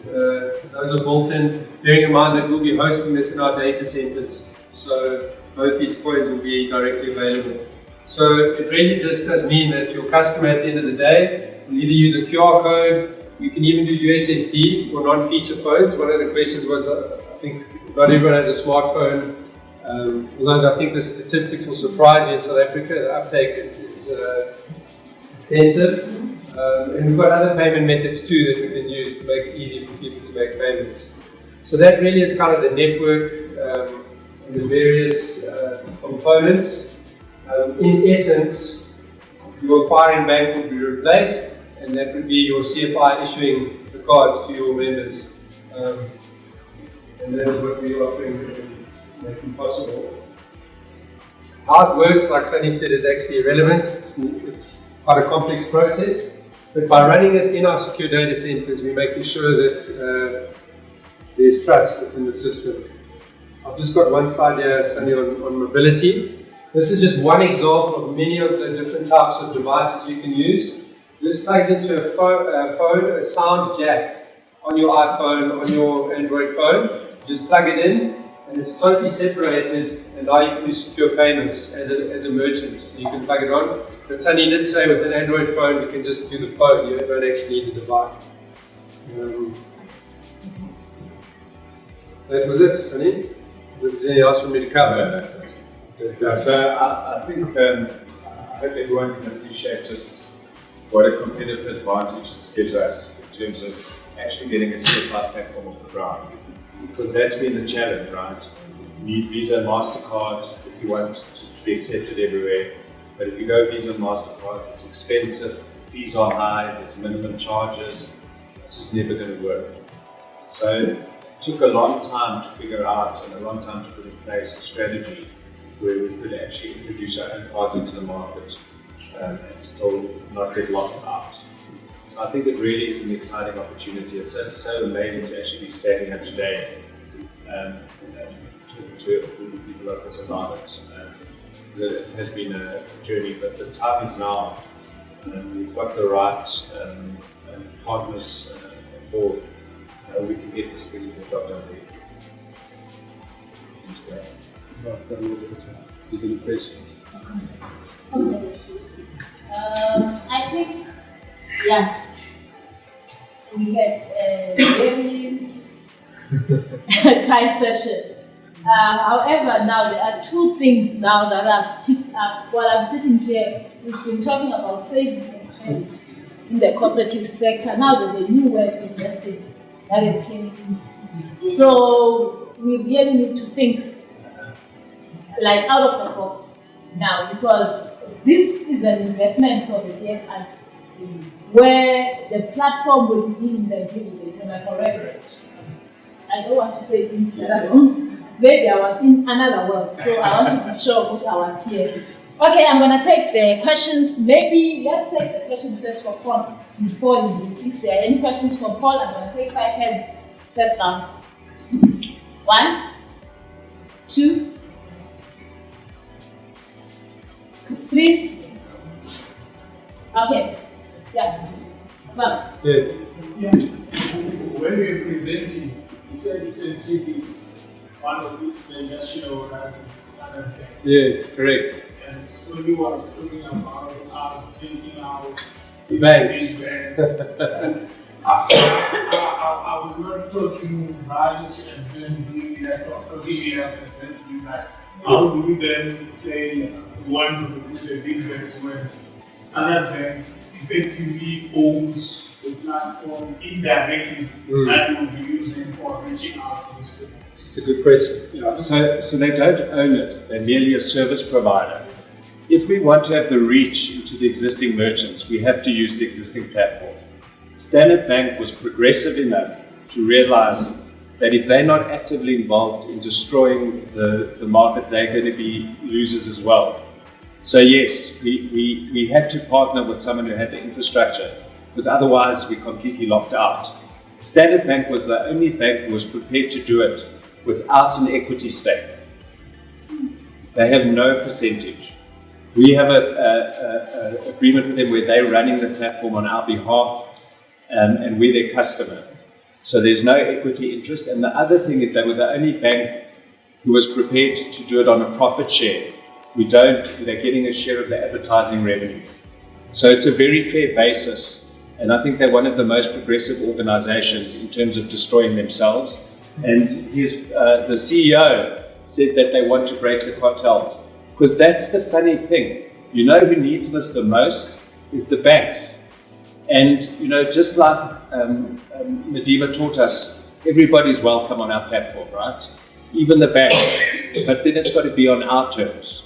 those are built in, bearing in mind that we'll be hosting this in our data centers. So both these coins will be directly available. So it really just does mean that your customer at the end of the day will either use a QR code, you can even do USSD for non-feature phones. One of the questions was, I think not everyone has a smartphone. Although I think the statistics will surprise you in South Africa, the uptake is extensive. And we've got other payment methods too that we can use to make it easy for people to make payments. So that really is kind of the network and the various components. In essence, your acquiring bank would be replaced, and that would be your CFI issuing the cards to your members. And that is what we're offering and making possible. How it works, like Sunny said, is actually irrelevant. It's quite a complex process. But by running it in our secure data centers, we're making sure that there's trust within the system. I've just got one slide here, Sunny, on mobility. This is just one example of many of the different types of devices you can use. This plugs into a phone, a sound jack on your iPhone, on your Android phone. Just plug it in, and it's totally separated, and now you can do secure payments as a merchant. So you can plug it on. But Sunny did say with an Android phone, you can just do the phone, you don't actually need the device. That was it, Sunny. Is there anything else for me to cover? No, that's it. Yeah, so I think I hope everyone can appreciate just what a competitive advantage this gives us in terms of actually getting a CFI platform off the ground. Because that's been the challenge, right? You need Visa and MasterCard if you want to be accepted everywhere. But if you go Visa and MasterCard, it's expensive, fees are high, there's minimum charges. It's just never going to work. So it took a long time to figure out and a long time to put in place a strategy where we could actually introduce our own cards into the market and still not get locked out. So I think it really is an exciting opportunity. It's so amazing to actually be standing here today and talking to people like this about it. It has been a journey, but the time is now. We've got the right partners on board. We can get this thing, the job done. These are the questions. I think, yeah, we had a very tight session. However, now there are two things now that I've picked up while I'm sitting here. We've been talking about savings and credits in the cooperative sector. Now there's a new way of investing that is came in. So we really need to think like out of the box now, because this is an investment for the CFIs where the platform will be giving them dividends. Am I correct? I don't want to say things that are wrong. Maybe I was in another world, so I want to be sure what I was here. Okay, I'm going to take the questions. Maybe let's take the questions first for Paul before you leave. If there are any questions for Paul, I'm going to take 5 hands first round. 1, 2, 3. Okay. Yeah. Well. Yes. Yeah. When we are presenting, you said three bits. One of which the shareholders is Standard Bank. Yes, correct. And Sony was talking about us taking out Banks. big banks. I was not talking right and then doing that, or talking left and then doing that. How do we then say we want to put the big banks when Standard Bank effectively owns the platform indirectly that we'll be using for reaching out to these people? It's a good question. Yeah, so they don't own it, they're merely a service provider. If we want to have the reach into the existing merchants, we have to use the existing platform. Standard Bank was progressive enough to realize that if they're not actively involved in destroying the market, they're going to be losers as well. So yes, we had to partner with someone who had the infrastructure, because otherwise we're completely locked out. Standard Bank was the only bank who was prepared to do it without an equity stake. They have no percentage. We have an agreement with them where they're running the platform on our behalf and we're their customer. So there's no equity interest. And the other thing is they were the only bank who was prepared to do it on a profit share. They're getting a share of the advertising revenue. So it's a very fair basis. And I think they're one of the most progressive organizations in terms of destroying themselves. And the CEO said that they want to break the cartels. Because that's the funny thing. You know who needs this the most is the banks. And just like Medima taught us, everybody's welcome on our platform, right? Even the banks. But then it's got to be on our terms.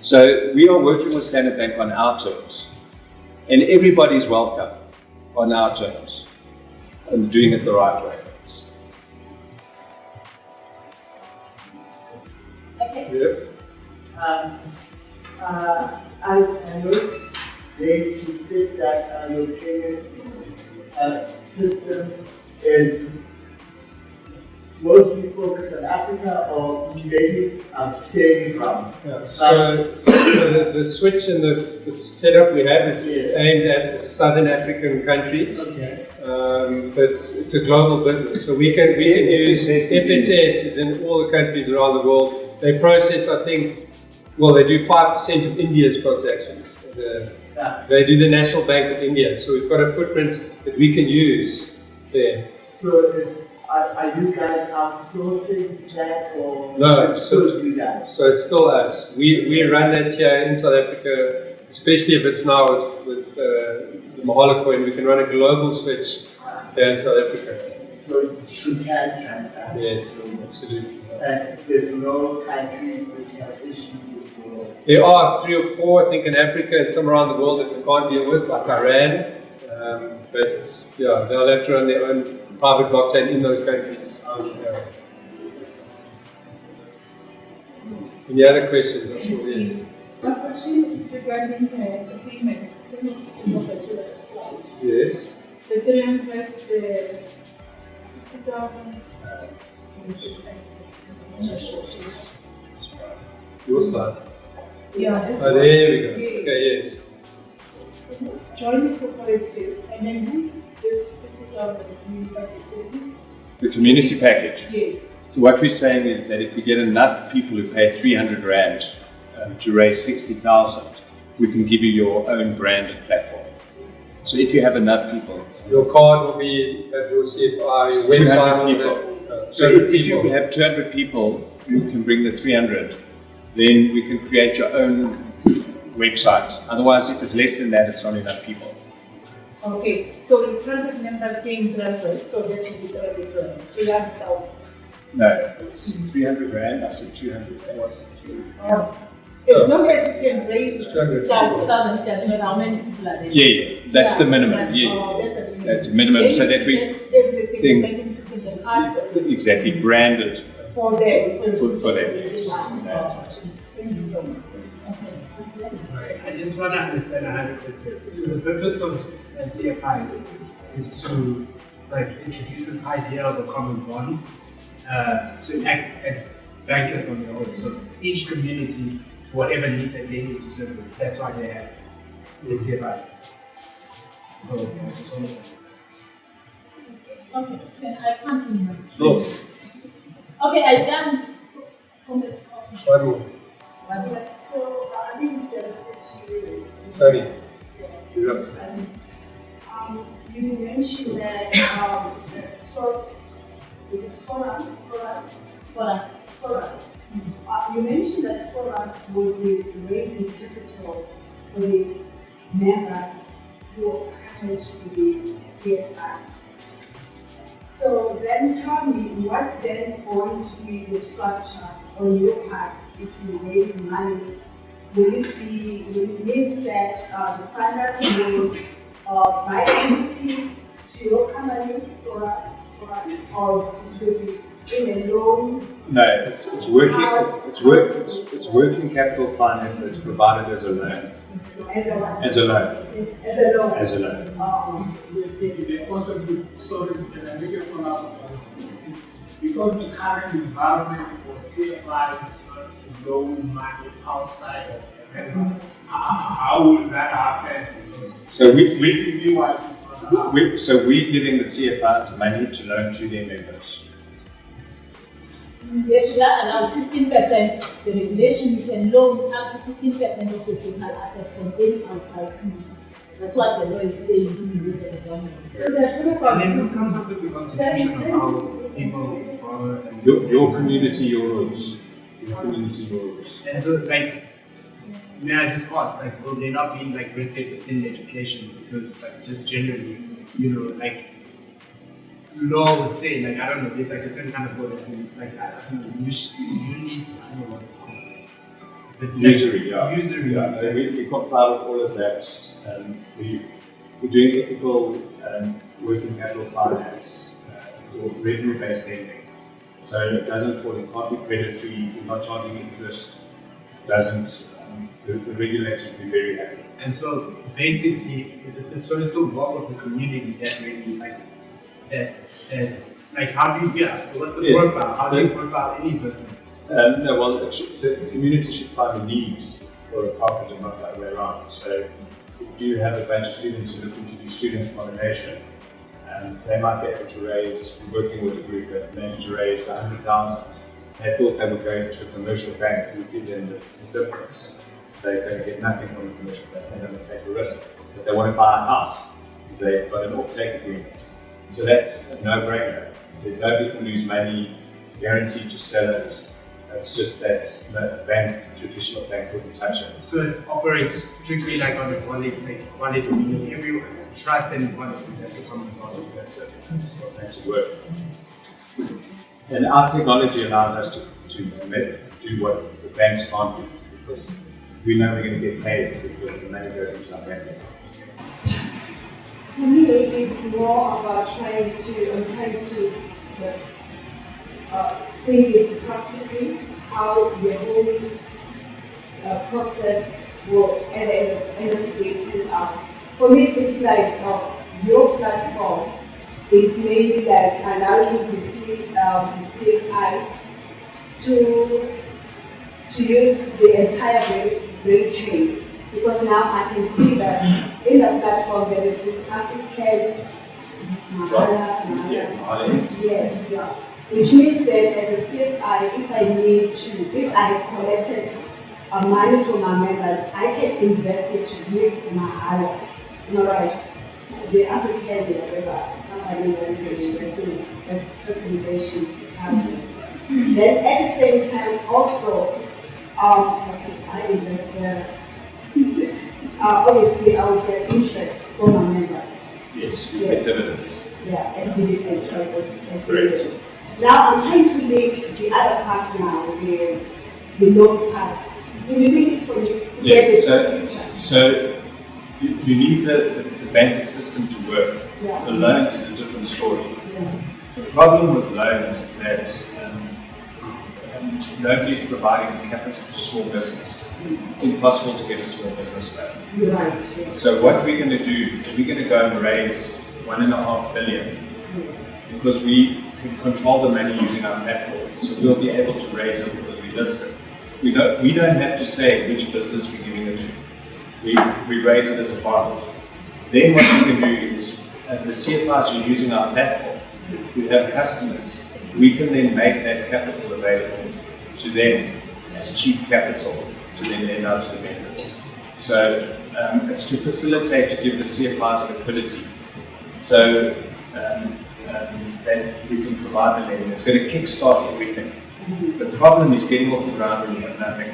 So we are working with Standard Bank on our terms. And everybody's welcome on our terms. And doing it the right way. Yeah. As I noticed, you said that your payments system is mostly focused on Africa, or maybe saving from. Yeah. So the switch and the setup we have is aimed at the Southern African countries. Okay. But it's a global business, so we can use FSS is in all the countries around the world. They process, I think, they do 5% of India's transactions. They do the National Bank of India, so we've got a footprint that we can use there. So are you guys outsourcing that, or No, it's still you guys? So it's still us. We run that here in South Africa, especially if it's now with the Mahala coin, we can run a global switch here in South Africa. So you can transact? Yes, absolutely. And there's no countries which have issues with There are 3 or 4, I think, in Africa and some around the world that we can't deal with, like Iran. But yeah, they'll have to run their own private blockchain in those countries. Okay. Yeah. Any other questions? Yes. My question is regarding the payments. Yes. The 300, the 60,000. Your side. Yeah, this Oh, one. there we go. Yes. Okay, yes. Join the cooperative, and then who's this 60,000 community package? Who's? The community package. Yes. So what we're saying is that if we get enough people who pay 300 Rand to raise 60,000, we can give you your own branded platform. So if you have enough people, Your card will be at your CFI, your 200 website. people. So if you have 200 people who can bring the 300, then we can create your own website. Otherwise, if it's less than that, it's not enough people. Okay, so it's 100 members paying 300, so that should be 300,000. No, it's 300 Rand. I said 200. As long as you can raise 60,000. 60,000, it doesn't matter how many people are there. Yeah, that's the minimum. That's a minimum. So that we everything, banking systems and cards exactly branded for them. for them. Thank you so much. Sorry, I just want to understand 100%. So the purpose of CFIs is to introduce this idea of a common bond to act as bankers on their own. So each community, whatever need that they need to service, that's why they have the CFI. Okay, I just want to understand. Okay, I can't remember. Yes. Okay, I done comment. One more. So I think it's actually Sorry. You're up. you mentioned that is it FORUS? FORUS. You mentioned that FORUS will be raising capital for the members who are currently CFIs. So then tell me, what's then going to be the structure on your part if you raise money? Will it mean that the funders will buy equity to your company or it will be in a loan? No, it's working capital finance that's provided as a loan. As a what? As a loan. As a loan. As a loan. Is it possible, sorry, can I make a follow-up? Because the current environment for CFI is not to loan money outside of the members, how will that happen? So we're giving the CFIs money to loan to their members. Yes, you are allowed 15%. The regulation, you can loan up to 15% of the total asset from any outside company. That's what the law is saying with the example. So they're talking about And then who comes up with the constitution of how people borrow and Your community, your rules. Your community, your rules. And so, may I just ask, will there not be red tape within legislation? Because, just generally, law would say, I don't know, there's a certain kind of law that's been, unis, I don't know what it's called. But Usury, yeah. Usury. Yeah, we comply with all of that. We're doing ethical working capital finance or revenue-based lending. So it doesn't fall, it can't be predatory, we're not charging interest, doesn't, the regulators will be very happy. And so, basically, is it the total wealth of the community that really, how do you, so what's the profile? How do you profile any person? No, well, the community should find a need for a carpenter, not the other way around. So if you have a bunch of students who are looking to do student accommodation, they might be able to raise, we're working with a group that managed to raise 100,000. They thought they would go into a commercial bank who would give them the difference. They're going to get nothing from the commercial bank, they're going to take a risk. But they want to buy a house because they've got an off-take agreement. So that's a no-brainer. Nobody can lose money, guaranteed to sell it. It's just that the traditional bank wouldn't touch it. So it operates strictly on the quality, meaning everyone trust and quality. That's the common problem. That's what makes it work. And our technology allows us to do what the banks can't do, because we know we're going to get paid because the money goes into our bank. For me, it's more about trying to just think it practically how the whole process will at the end of the day turns out. For me, it's like your platform is maybe allowing the CFIs to use the entire value chain. Because now I can see that in the platform there is this African Yes, yeah. Which means that as a CFI, if I have collected money from my members, I can invest it with Mahala, right? The African, whatever company that is an investment, a tokenization outfit. Then at the same time, also, I invest there. Obviously, I will get interest from my members. Yes, you get dividends. Yeah, as dividends. Now I'm trying to link the other parts now, the loan parts. Can you link it for me to get it? So you need the banking system to work. Yeah. The loan is a different story. Yes. The problem with loans is that nobody's providing capital to small business. It's impossible to get a small business loan. You're right. Yes. So what we're going to do is we're going to go and raise $1.5 billion Yes. because we can control the money using our platform. So we'll be able to raise it because we list it. We don't have to say which business we're giving it to. We raise it as a bond. Then what we can do is, the CFIs are using our platform, we have customers, we can then make that capital available to them as cheap capital to then lend out to the members. So it's to facilitate, to give the CFIs liquidity. So that we can provide the lending. It's going to kickstart everything. The problem is getting off the ground when you have nothing.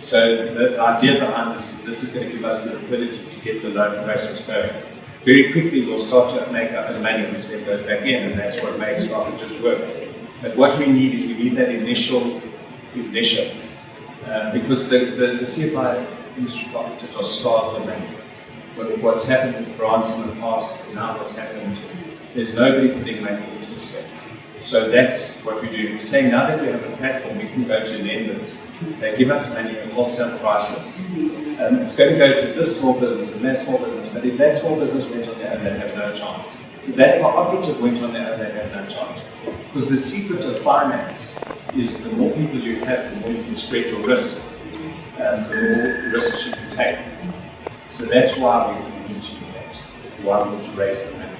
So the idea behind this is going to give us the liquidity to get the loan process going. Very quickly we'll start to make our own money, which then goes back in, and that's what makes strategies work. But what we need that initial ignition, because the CFI industry cooperatives are starved of money. What's happened with grants in the past, and now what's happened, there's nobody putting money into the sector. So that's what we do. We say now that we have a platform, we can go to lenders and say, give us money at wholesale prices. It's going to go to this small business and that small business, but if that small business went on their own, they have no chance. If that cooperative went on their own, they have no chance. Because the secret of finance is the more people you have, the more you can spread your risk, the more risks you can take. So that's why we need to do that, why we need to raise the money.